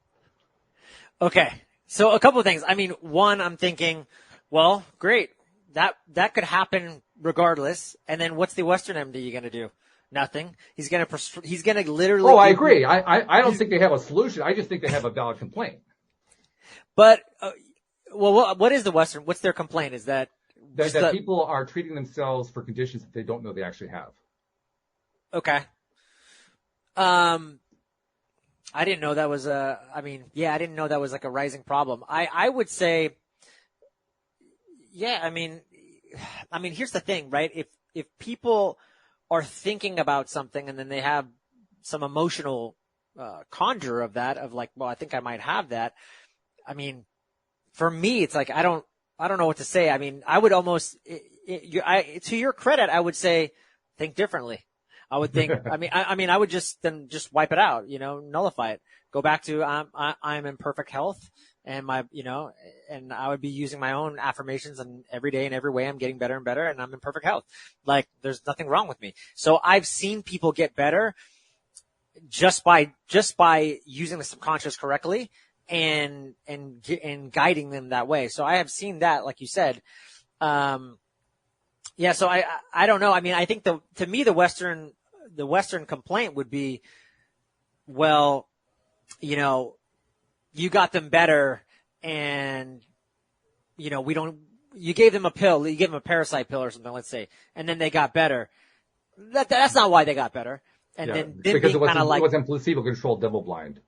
Okay. So a couple of things. I mean, one, I'm thinking, well, great. That could happen regardless. And then what's the Western MD going to do? Nothing. He's going to literally. Oh, I agree. I don't think they have a solution. I just think they have a valid complaint. But, what is the Western? What's their complaint? Is that people are treating themselves for conditions that they don't know they actually have. Okay. I didn't know that was I didn't know that was like a rising problem. I would say, I mean, here's the thing, right? If people are thinking about something and then they have some emotional conjure of that, of like, well, I think I might have that. I mean, for me, it's like, I don't know what to say. I mean, I would almost, to your credit, I would say, think differently. I would think, I would just wipe it out, nullify it. Go back to, I'm in perfect health, and and I would be using my own affirmations, and every day in every way I'm getting better and better, and I'm in perfect health. Like, there's nothing wrong with me. So I've seen people get better just by using the subconscious correctly and guiding them that way. So I have seen that, like you said. So I don't know. I mean, I think to me, the Western complaint would be, well, you got them better, and, you gave them a pill, you gave them a parasite pill or something, let's say, and then they got better. That's not why they got better. And then because it wasn't placebo controlled, double blind.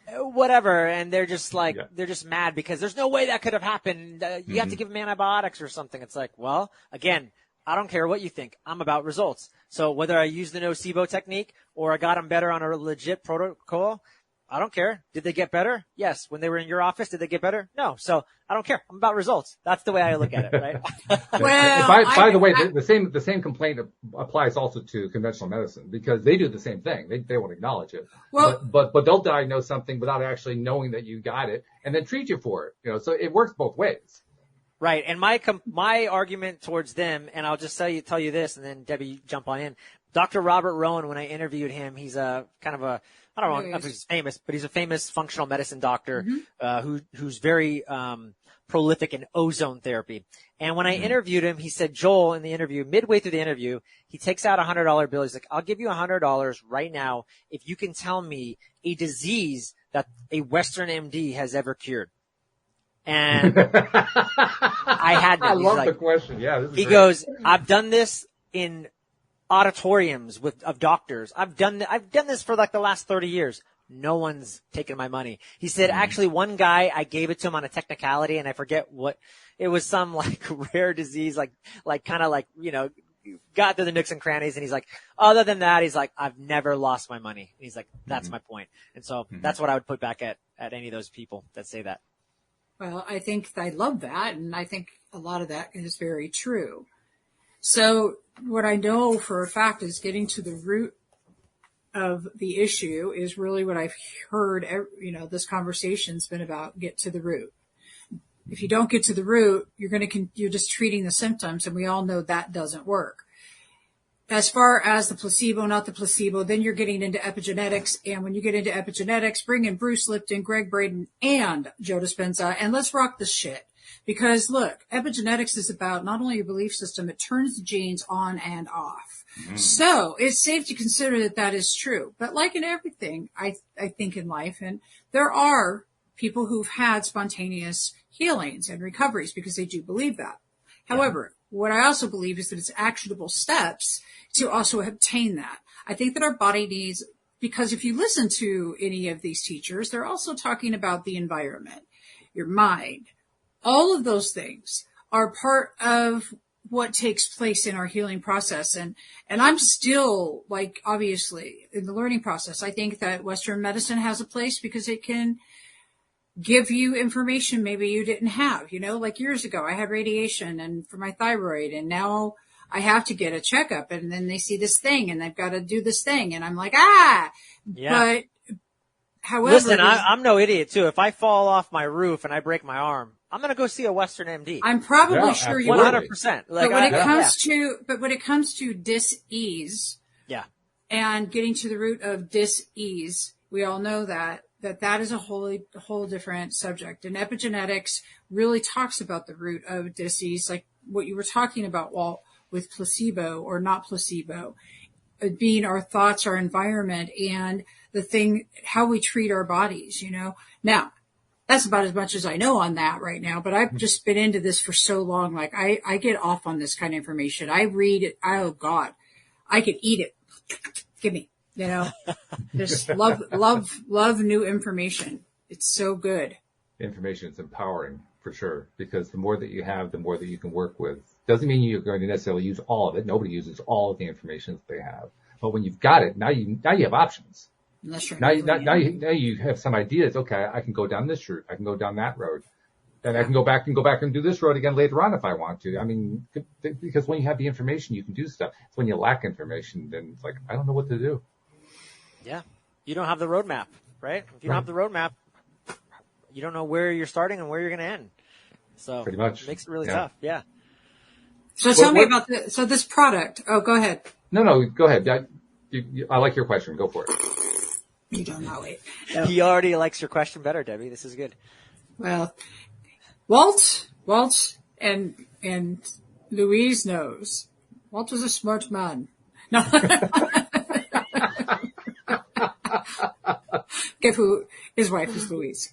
Whatever, and they're just like, they're just mad because there's no way that could have happened. You have to give them antibiotics or something. It's like, well, again, I don't care what you think. I'm about results. So whether I use the nocebo technique or I got them better on a legit protocol, I don't care. Did they get better? Yes. When they were in your office, did they get better? No. So I don't care. I'm about results. That's the way I look at it, right? Well, by the way, the same complaint applies also to conventional medicine because they do the same thing. They won't acknowledge it. Well, but they'll diagnose something without actually knowing that you got it and then treat you for it. You know, so it works both ways. Right. And my argument towards them, and I'll just tell you this, and then Debbie, you jump on in. Dr. Robert Rowan, when I interviewed him, he's a kind of a, I don't know if he's famous, but he's a famous functional medicine doctor, who's very, prolific in ozone therapy. And when I interviewed him, he said, Joel, in the interview, midway through the interview, he takes out $100 bill. He's like, I'll give you $100 right now if you can tell me a disease that a Western MD has ever cured. And I had to. I love the question. Yeah. This is he great. goes, I've done this in auditoriums of doctors. I've done this for like the last 30 years. No one's taken my money. He said, actually, one guy, I gave it to him on a technicality, and I forget what it was, some like rare disease, like kind of like, you know, got through the nooks and crannies. And he's like, other than that, he's like, I've never lost my money. And he's like, that's my point. And so that's what I would put back at any of those people that say that. Well, I think I love that, and I think a lot of that is very true. So what I know for a fact is getting to the root of the issue is really what I've heard. You know, this conversation's been about get to the root. If you don't get to the root, you're just treating the symptoms, and we all know that doesn't work. As far as the placebo, not the placebo, then you're getting into epigenetics. And when you get into epigenetics, bring in Bruce Lipton, Greg Braden, and Joe Dispenza, and let's rock this shit. Because look, epigenetics is about not only your belief system, it turns the genes on and off. So it's safe to consider that is true. But like in everything, I think in life, and there are people who've had spontaneous healings and recoveries because they do believe that. However, what I also believe is that it's actionable steps to also obtain that. I think that our body needs, because if you listen to any of these teachers, they're also talking about the environment, your mind. All of those things are part of what takes place in our healing process. And I'm still, like, obviously in the learning process. I think that Western medicine has a place because it can give you information maybe you didn't have. You know, like years ago, I had radiation and for my thyroid, and now I have to get a checkup, and then they see this thing and they've got to do this thing. And I'm like, yeah. But however, listen, I'm no idiot too. If I fall off my roof and I break my arm, I'm going to go see a Western MD. I'm probably sure you 100%. But when it comes to dis-ease, and getting to the root of dis-ease, we all know that is a whole different subject. And epigenetics really talks about the root of dis-ease, like what you were talking about, Walt, with placebo or not placebo, being our thoughts, our environment, and the thing, how we treat our bodies, you know. Now, that's about as much as I know on that right now, but I've just been into this for so long. Like I get off on this kind of information. I read it. Oh God, I could eat it. Give me, you know, just love new information. It's so good. Information is empowering for sure, because the more that you have, the more that you can work with. Doesn't mean you're going to necessarily use all of it. Nobody uses all of the information that they have. But when you've got it, now you have options. Now you have some ideas. Okay, I can go down this route. I can go down that road. And I can go back and do this road again later on if I want to. I mean, because when you have the information, you can do stuff. It's when you lack information, then it's like, I don't know what to do. Yeah. You don't have the roadmap, right? If you don't have the roadmap, you don't know where you're starting and where you're going to end. So pretty much it makes it really tough. Yeah. So tell me about this product. Oh, go ahead. No, go ahead. I like your question. Go for it. You don't know it. No. He already likes your question better, Debbie. This is good. Well, Walt and Louise knows. Walt was a smart man. No. Guess who his wife is Louise.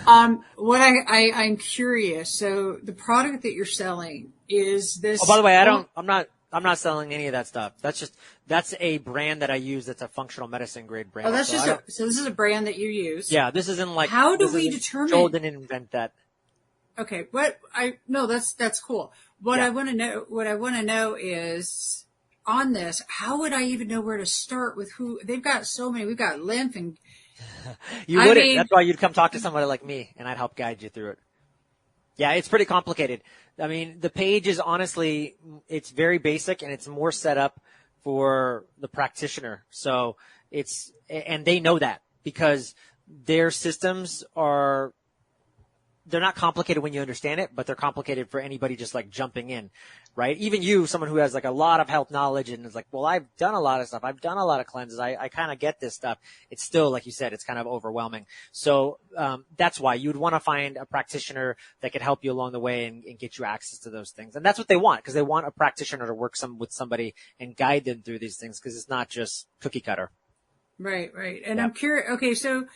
What I'm curious. So the product that you're selling is this. Oh, by the way, I'm not selling any of that stuff. That's a brand that I use. That's a functional medicine grade brand. Oh, so this is a brand that you use. Yeah, this isn't like. How do we determine? Joel didn't invent that. Okay, that's cool. What I want to know is on this, how would I even know where to start with who? They've got so many. We've got lymph and You I wouldn't. mean- That's why you'd come talk to somebody like me, and I'd help guide you through it. Yeah, it's pretty complicated. I mean, the page is honestly, it's very basic, and it's more set up for the practitioner. So and they know that because their systems they're not complicated when you understand it, but they're complicated for anybody just like jumping in, right? Even you, someone who has like a lot of health knowledge and is like, well, I've done a lot of stuff. I've done a lot of cleanses. I kind of get this stuff. It's still, like you said, it's kind of overwhelming. So, that's why you would want to find a practitioner that could help you along the way and get you access to those things. And that's what they want, because they want a practitioner to work with somebody and guide them through these things, because it's not just cookie cutter. Right. And Yeah. I'm curious. Okay. So,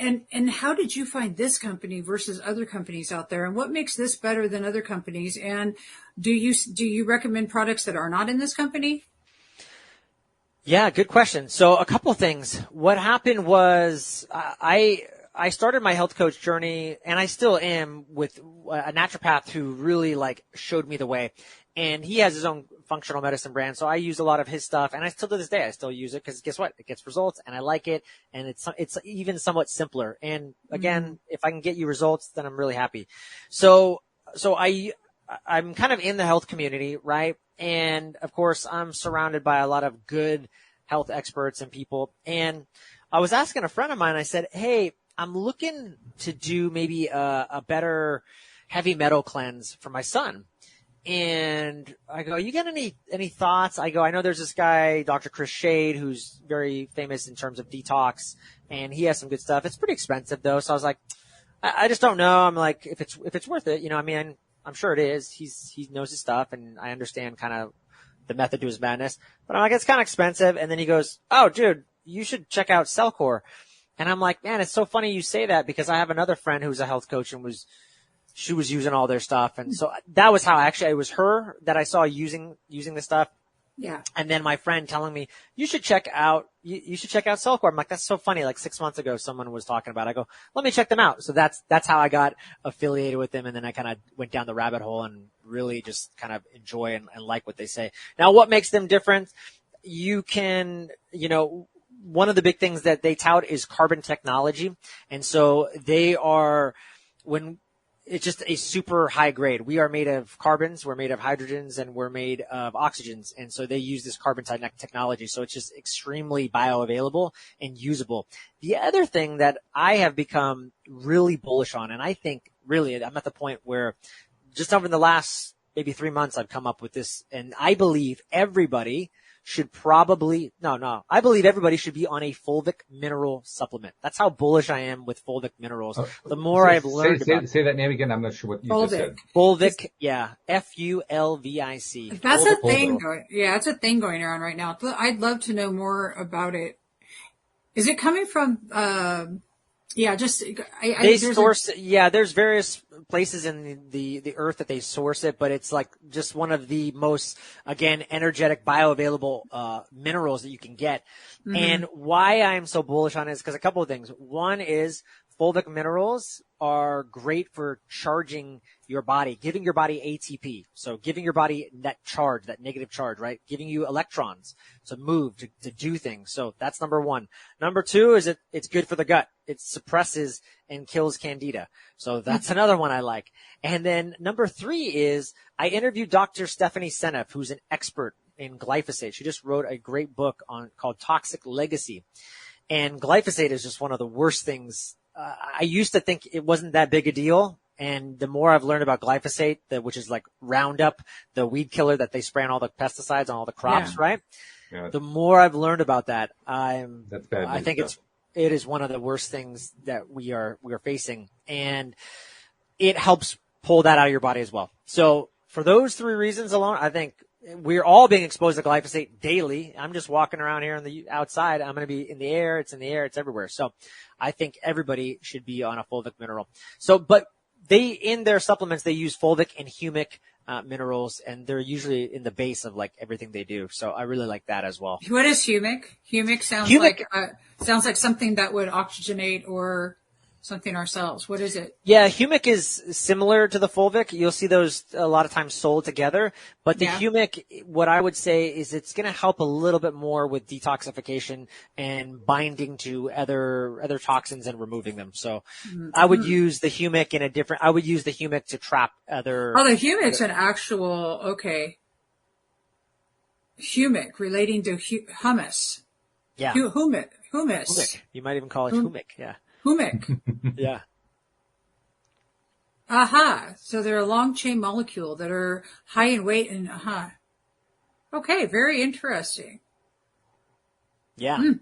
and how did you find this company versus other companies out there? And what makes this better than other companies? And do you recommend products that are not in this company? Yeah, good question. So a couple things. What happened was I started my health coach journey, and I still am, with a naturopath who really like showed me the way. And he has his own functional medicine brand, so I use a lot of his stuff, and I still to this day I still use it, because guess what? It gets results, and I like it, and it's even somewhat simpler. And again, if I can get you results, then I'm really happy. So I'm kind of in the health community, right? And of course, I'm surrounded by a lot of good health experts and people. And I was asking a friend of mine, I said, hey, I'm looking to do maybe a better heavy metal cleanse for my son. And I go, you got any thoughts? I go, I know there's this guy, Dr. Chris Shade, who's very famous in terms of detox, and he has some good stuff. It's pretty expensive though. So I was like, I just don't know. I'm like, if it's worth it, I mean, I'm sure it is. He knows his stuff, and I understand kind of the method to his madness, but I'm like, it's kind of expensive. And then he goes, oh dude, you should check out Cellcore. And I'm like, man, it's so funny you say that, because I have another friend who's a health coach, and she was using all their stuff. And so that was how it was her that I saw using the stuff. Yeah. And then my friend telling me, you should check out Cellcore. I'm like, that's so funny. Like 6 months ago, someone was talking about it. I go, let me check them out. So that's how I got affiliated with them. And then I kind of went down the rabbit hole and really just kind of enjoy and like what they say. Now, what makes them different? You can, one of the big things that they tout is carbon technology. And so it's just a super high grade. We are made of carbons, we're made of hydrogens, and we're made of oxygens. And so they use this carbon technology. So it's just extremely bioavailable and usable. The other thing that I have become really bullish on, and I think really I'm at the point where just over the last maybe 3 months, I've come up with this, and I believe everybody should I believe everybody should be on a fulvic mineral supplement. That's how bullish I am with fulvic minerals. The more I've learned about say that name again. I'm not sure what you just said. Fulvic, yeah. Fulvic. That's a thing going. Yeah, that's a thing going around right now. I'd love to know more about it. Is it coming from? There's various places in the earth that they source it, but it's like just one of the most, again, energetic, bioavailable minerals that you can get. Mm-hmm. And why I'm so bullish on it is because a couple of things. One is fulvic minerals are great for charging your body, giving your body ATP. So giving your body that charge, that negative charge, right? Giving you electrons to move, to do things. So that's number one. Number two is it's good for the gut. It suppresses and kills candida. So that's another one I like. And then number three is I interviewed Dr. Stephanie Seneff, who's an expert in glyphosate. She just wrote a great book called Toxic Legacy. And glyphosate is just one of the worst things. I used to think it wasn't that big a deal. And the more I've learned about glyphosate, which is like Roundup, the weed killer that they spray on all the pesticides on all the crops, right? Yeah. The more I've learned about that, I think it is one of the worst things that we are facing, and it helps pull that out of your body as well. So for those three reasons alone, I think we're all being exposed to glyphosate daily. I'm just walking around here on the outside. I'm going to be in the air. It's in the air. It's everywhere. So I think everybody should be on a fulvic mineral. So, but in their supplements, they use fulvic and humic minerals, and they're usually in the base of like everything they do. So I really like that as well. What is humic? Humic sounds like something that would oxygenate or something ourselves. What is it? Yeah, humic is similar to the fulvic. You'll see those a lot of times sold together. But the humic, what I would say is it's going to help a little bit more with detoxification and binding to other toxins and removing them. So I would use the humic I would use the humic to trap other. Oh, the humic's an actual, okay. Humic relating to humus. Yeah. Humus. Humic. You might even call it humic. Yeah. Humic. Yeah. Aha. So they're a long chain molecule that are high in weight and Okay, very interesting. Yeah.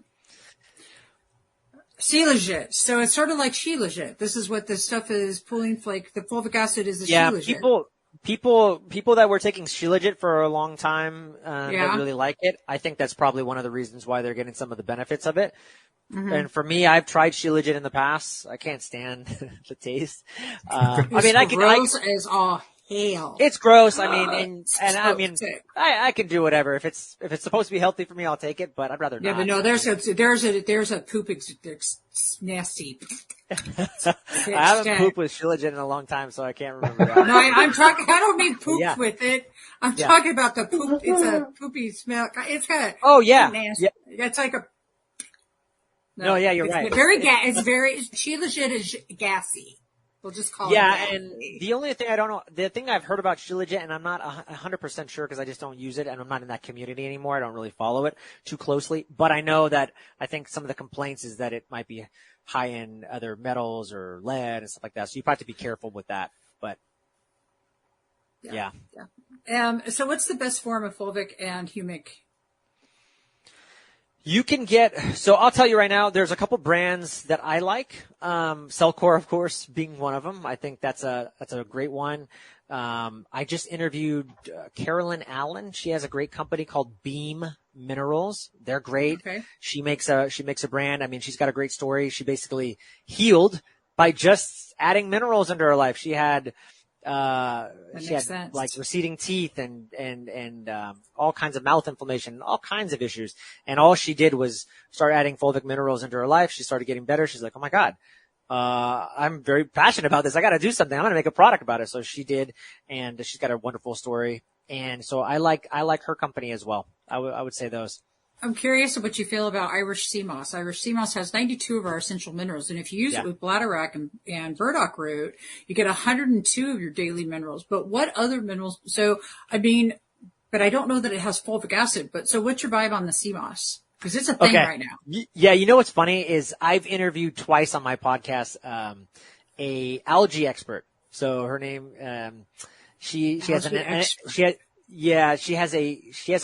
Shilajit. So it's sort of like Shilajit. This is what this stuff is pulling, like the fulvic acid is the Yeah, Shilajit. people that were taking Shilajit for a long time that Yeah. really like it. I think that's probably one of the reasons why they're getting some of the benefits of it. And for me, I've tried Shilajit in the past. I can't stand the taste. I mean, It's gross as all hell. it's gross. I mean, and I so mean, sick. I can do whatever. If it's supposed to be healthy for me, I'll take it, but I'd rather Yeah, not. but no, there's a poop nasty. I haven't pooped with Shilajit in a long time, so I can't remember that. No, I'm talking. I don't mean pooped Yeah. with it. I'm Yeah. talking about the poop. It's a poopy smell. It's got. Oh, yeah. Nasty. It's like a. No, yeah, you're it's right. It's very. Shilajit is gassy. We'll just call it. Yeah, that. and the only thing I don't know, the thing I've heard about Shilajit, and I'm not 100% sure because I just don't use it, and I'm not in that community anymore. I don't really follow it too closely, but I know that I think some of the complaints is that it might be high in other metals or lead and stuff like that. So you probably have to be careful with that. But yeah. So what's the best form of fulvic and humic? You can so I'll tell you right now, there's a couple brands that I like. Cellcore, of course, being one of them. I think that's a great one. I just interviewed Carolyn Allen. She has a great company called Beam Minerals. They're great. Okay. She makes a brand. I mean, she's got a great story. She basically healed by just adding minerals into her life. She had like receding teeth and all kinds of mouth inflammation, all kinds of issues. And all she did was start adding fulvic minerals into her life. She started getting better. She's like, oh my God, I'm very passionate about this. I got to do something. I'm going to make a product about it. So she did. And she's got a wonderful story. And so I like her company as well. I would say those. I'm curious what you feel about Irish sea moss. Irish sea moss has 92 of our essential minerals, and if you use it with bladderwrack and burdock root, you get 102 of your daily minerals. But what other minerals? So, I mean, but I don't know that it has fulvic acid. But so, what's your vibe on the sea moss? Because it's a thing right now. Yeah, you know what's funny is I've interviewed twice on my podcast a algae expert. So her name, she has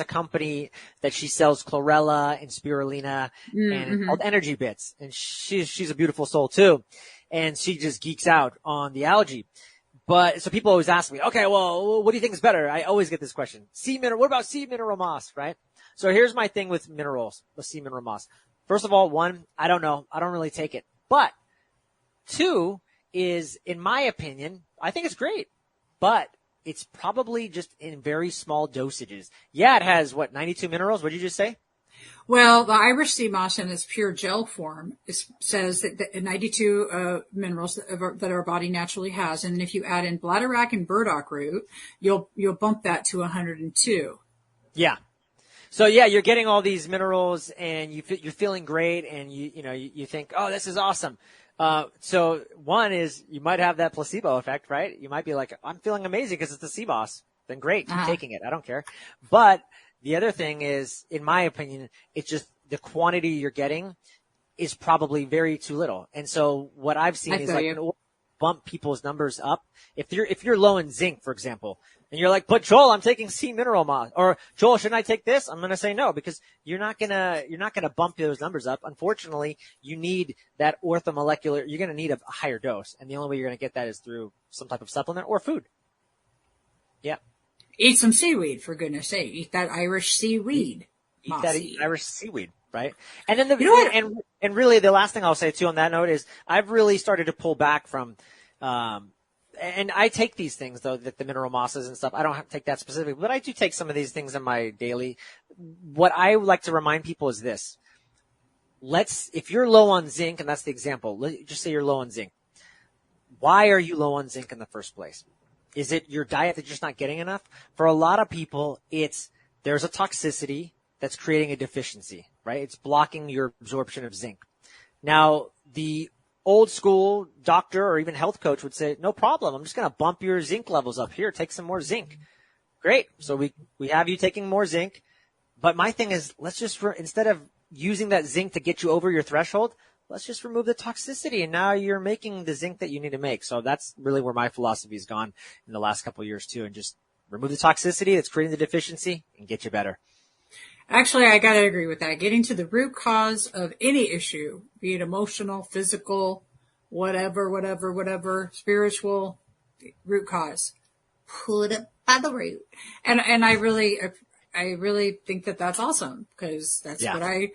a company that she sells chlorella and spirulina and called Energy Bits. And she's a beautiful soul too. And she just geeks out on the algae. But so people always ask me, okay, well, what do you think is better? I always get this question. What about sea mineral moss, right? So here's my thing with minerals, the sea mineral moss. First of all, one, I don't know. I don't really take it. But two is, in my opinion, I think it's great. But it's probably just in very small dosages. Yeah, it has, 92 minerals? What did you just say? Well, the Irish sea moss in its pure gel form says that 92 minerals that our body naturally has. And if you add in bladderwrack and burdock root, you'll bump that to 102. Yeah. So yeah, you're getting all these minerals and you're feeling great and you think, oh, this is awesome. So one is you might have that placebo effect, right? You might be like, I'm feeling amazing because it's the sea moss. Then great, keep taking it. I don't care. But the other thing is, in my opinion, it's just the quantity you're getting is probably very too little. And so what I've seen is like bump people's numbers up. If you're low in zinc, for example, and you're like, but Joel, I'm taking sea mineral moss, or Joel, shouldn't I take this? I'm going to say no, because you're not going to bump those numbers up. Unfortunately, you need that orthomolecular, you're going to need a higher dose. And the only way you're going to get that is through some type of supplement or food. Yeah. Eat some seaweed, for goodness sake. Eat that Irish seaweed. Eat that Irish seaweed, right? And then and really the last thing I'll say too on that note is I've really started to pull back from, and I take these things though, the mineral mosses and stuff. I don't take that specifically, but I do take some of these things in my daily. What I like to remind people is this. if you're low on zinc, and that's the example, just say you're low on zinc. Why are you low on zinc in the first place? Is it your diet that you're just not getting enough? For a lot of people, there's a toxicity that's creating a deficiency, right? It's blocking your absorption of zinc. Now, the old school doctor or even health coach would say, no problem. I'm just going to bump your zinc levels up here. Take some more zinc. Great. So we have you taking more zinc. But my thing is, let's just, instead of using that zinc to get you over your threshold, let's just remove the toxicity. And now you're making the zinc that you need to make. So that's really where my philosophy has gone in the last couple of years too. And just remove the toxicity that's creating the deficiency and get you better. Actually, I got to agree with that. Getting to the root cause of any issue, be it emotional, physical, whatever, spiritual, root cause. Pull it up by the root. And I really think that that's awesome, because that's what have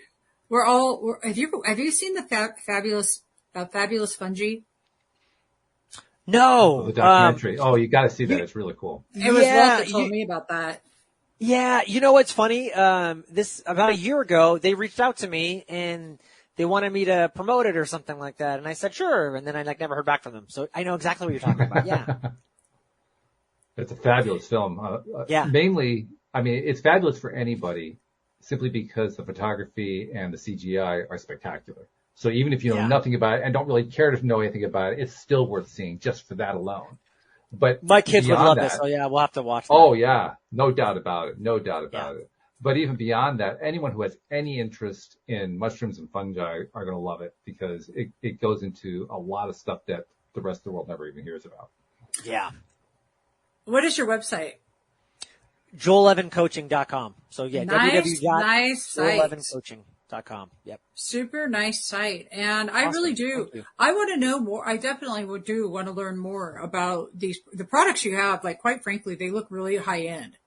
you seen the fabulous fungi? No. The documentary. You got to see that. It's really cool. It was Walt that told me about that. Yeah, you know what's funny? This about a year ago, they reached out to me and they wanted me to promote it or something like that, and I said sure, and then I never heard back from them. So I know exactly what you're talking about. Yeah, it's a fabulous film. Mainly, I mean, it's fabulous for anybody, simply because the photography and the CGI are spectacular. So even if you know nothing about it and don't really care to know anything about it, it's still worth seeing just for that alone. But my kids would love this. So yeah, we'll have to watch that. Oh yeah, no doubt about it. But even beyond that, anyone who has any interest in mushrooms and fungi are going to love it, because it goes into a lot of stuff that the rest of the world never even hears about. Yeah. What is your website? JoelEvanCoaching.com. So yeah, nice www.JoelEvanCoaching.com. Yep. Super nice site. And I really do. I want to know more. I definitely want to learn more about the products you have. Like, quite frankly, they look really high end.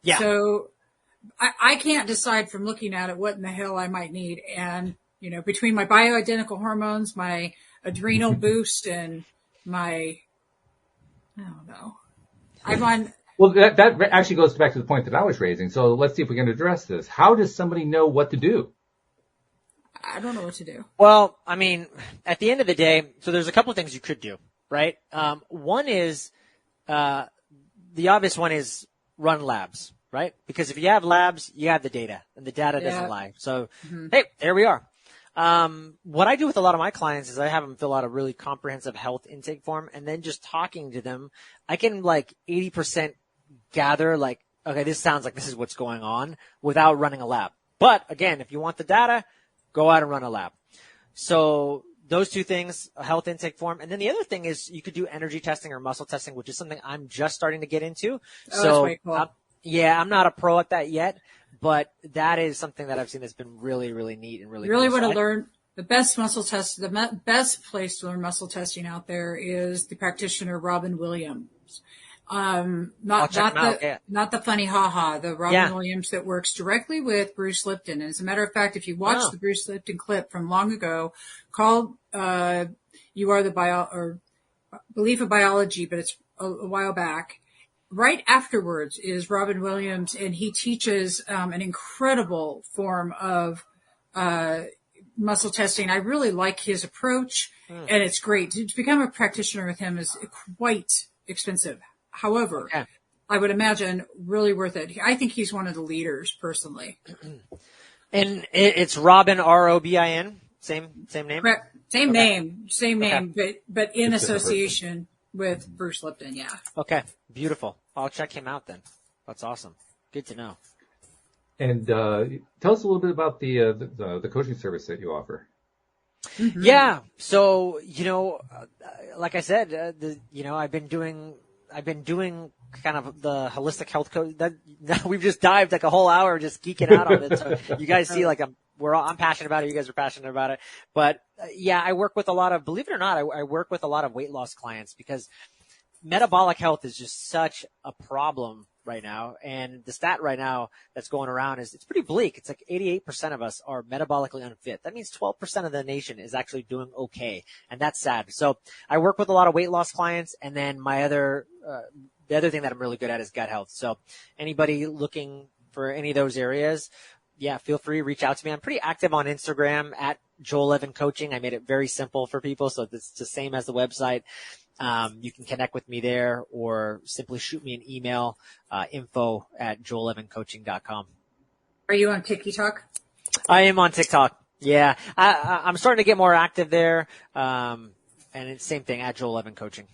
Yeah. So I can't decide from looking at it what in the hell I might need. And, between my bioidentical hormones, my adrenal boost, and I don't know. Well, that actually goes back to the point that I was raising. So let's see if we can address this. How does somebody know what to do? I don't know what to do. Well, I mean, at the end of the day, so there's a couple of things you could do, right? One is, the obvious one is run labs, right? Because if you have labs, you have the data, and the data doesn't lie. So, hey, there we are. What I do with a lot of my clients is I have them fill out a really comprehensive health intake form, and then just talking to them, I can 80% gather okay, this sounds like this is what's going on without running a lab. But again, if you want the data, go out and run a lab. So those two things, a health intake form. And then the other thing is you could do energy testing or muscle testing, which is something I'm just starting to get into. Oh, that's way cool. I'm not a pro at that yet, but that is something that I've seen that's been really, really neat and really cool. want to learn the best muscle test. The best place to learn muscle testing out there is the practitioner Robin Williams. Not the funny haha, the Robin Williams that works directly with Bruce Lipton. As a matter of fact, if you watch the Bruce Lipton clip from long ago called, You Are the Belief of Biology, but it's a while back. Right afterwards is Robin Williams, and he teaches, an incredible form of, muscle testing. I really like his approach, and it's great. To become a practitioner with him is quite expensive. However, I would imagine really worth it. I think he's one of the leaders personally. And it's Robin, R-O-B-I-N, same name? Correct. Same name, but in association with Bruce Lipton. Yeah. Okay. Beautiful. I'll check him out then. That's awesome. Good to know. And, tell us a little bit about the coaching service that you offer. Mm-hmm. Yeah. So, like I said, I've been doing kind of the holistic health coach. We've just dived a whole hour just geeking out on it. So you guys see I'm passionate about it. You guys are passionate about it. But I work with believe it or not, I work with a lot of weight loss clients, because metabolic health is just such a problem right now. And the stat right now that's going around is it's pretty bleak. It's 88% of us are metabolically unfit. That means 12% of the nation is actually doing okay. And that's sad. So I work with a lot of weight loss clients. And then the other thing that I'm really good at is gut health. So anybody looking for any of those areas, yeah, feel free to reach out to me. I'm pretty active on Instagram at Joel Evan Coaching. I made it very simple for people, so it's the same as the website. You can connect with me there or simply shoot me an email, info@joelevancoaching.com. Are you on TikTok? I am on TikTok. Yeah. I'm starting to get more active there. And it's same thing at Joel Evan Coaching.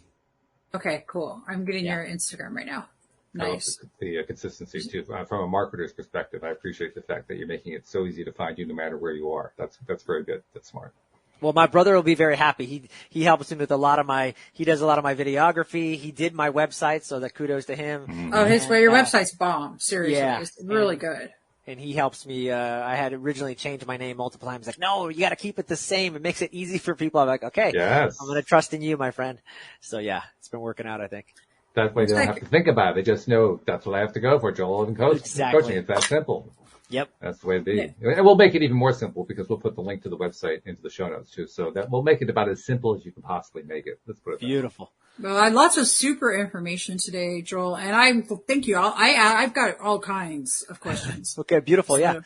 Okay, cool. I'm getting your Instagram right now. Nice. The consistency too. From a marketer's perspective, I appreciate the fact that you're making it so easy to find you no matter where you are. That's very good. That's smart. Well, my brother will be very happy. He helps me with he does a lot of my videography. He did my website, so that kudos to him. Mm-hmm. Oh, your website's bomb. Seriously. Yeah. It's really good. And he helps me. I had originally changed my name multiple times. Like, no, you got to keep it the same. It makes it easy for people. I'm like, okay, yes. I'm going to trust in you, my friend. So yeah, it's been working out, I think. That way they don't have to think about it. They just know that's what I have to go for, Joel Evan Coaching. Exactly. It's that simple. Yep. That's the way it be. And we'll make it even more simple because we'll put the link to the website into the show notes too. So that we'll make it about as simple as you can possibly make it. Let's put it beautiful. Well, I had lots of super information today, Joel, and thank you. I've got all kinds of questions. Okay, beautiful. Yeah.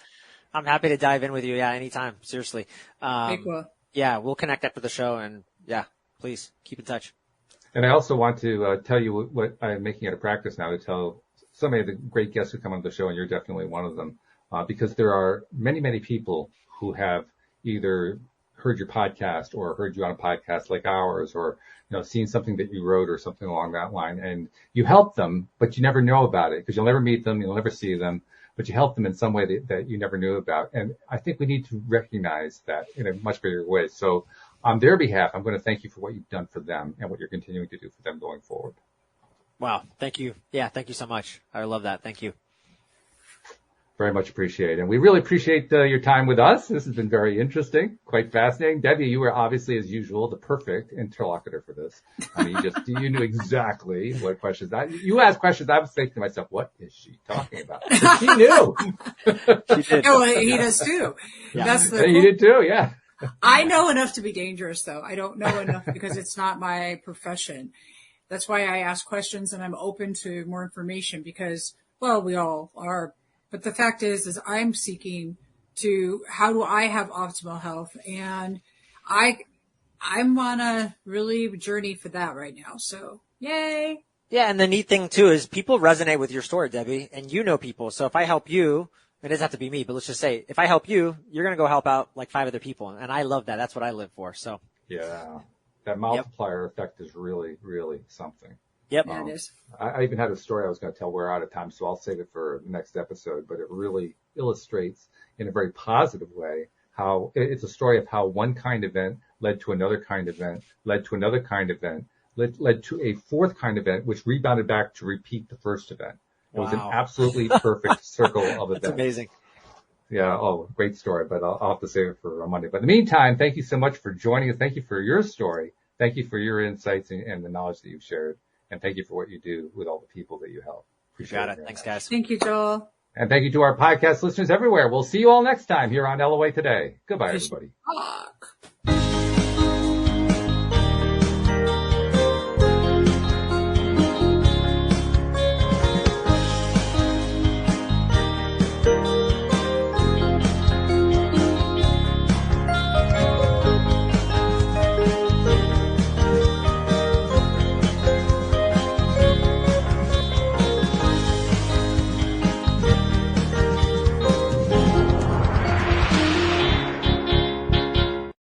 I'm happy to dive in with you. Yeah, anytime. Seriously. Cool. Yeah, we'll connect after the show and yeah, please keep in touch. And I also want to tell you what I'm making it a practice now to tell so many of the great guests who come on the show, and you're definitely one of them, because there are many, many people who have either heard your podcast or heard you on a podcast like ours, or seen something that you wrote or something along that line, and you help them, but you never know about it because you'll never meet them, you'll never see them, but you help them in some way that you never knew about. And I think we need to recognize that in a much bigger way. So on their behalf, I'm going to thank you for what you've done for them and what you're continuing to do for them going forward. Wow. Thank you. Yeah. Thank you so much. I love that. Thank you. Very much appreciate it. And we really appreciate your time with us. This has been very interesting, quite fascinating. Debbie, you were obviously, as usual, the perfect interlocutor for this. I mean, you knew exactly what questions. You asked questions. I was thinking to myself, what is she talking about? But she knew. She did. Oh, he does too. Yeah. That's You did too, yeah. I know enough to be dangerous, though. I don't know enough because it's not my profession. That's why I ask questions and I'm open to more information because, well, we all are. But the fact is I'm seeking to how do I have optimal health, and I'm on a really journey for that right now. So yay! Yeah, and the neat thing too is people resonate with your story, Debbie, and you know people. So if I help you, it doesn't have to be me, but let's just say if I help you, you're gonna go help out like 5 other people, and I love that. That's what I live for. So yeah, that multiplier effect is really, really something. Yep. Yeah, it is. I even had a story I was going to tell. We're out of time, so I'll save it for the next episode, but it really illustrates in a very positive way how it's a story of how one kind event led to another kind event, led to another kind event, led to a fourth kind event, which rebounded back to repeat the first event. It was an absolutely perfect circle of events. That's amazing. Yeah. Oh, great story, but I'll have to save it for Monday. But in the meantime, thank you so much for joining us. Thank you for your story. Thank you for your insights and the knowledge that you've shared. And thank you for what you do with all the people that you help. Appreciate it. Thanks, guys. Thank you, Joel. And thank you to our podcast listeners everywhere. We'll see you all next time here on LOA Today. Goodbye, everybody. Fuck.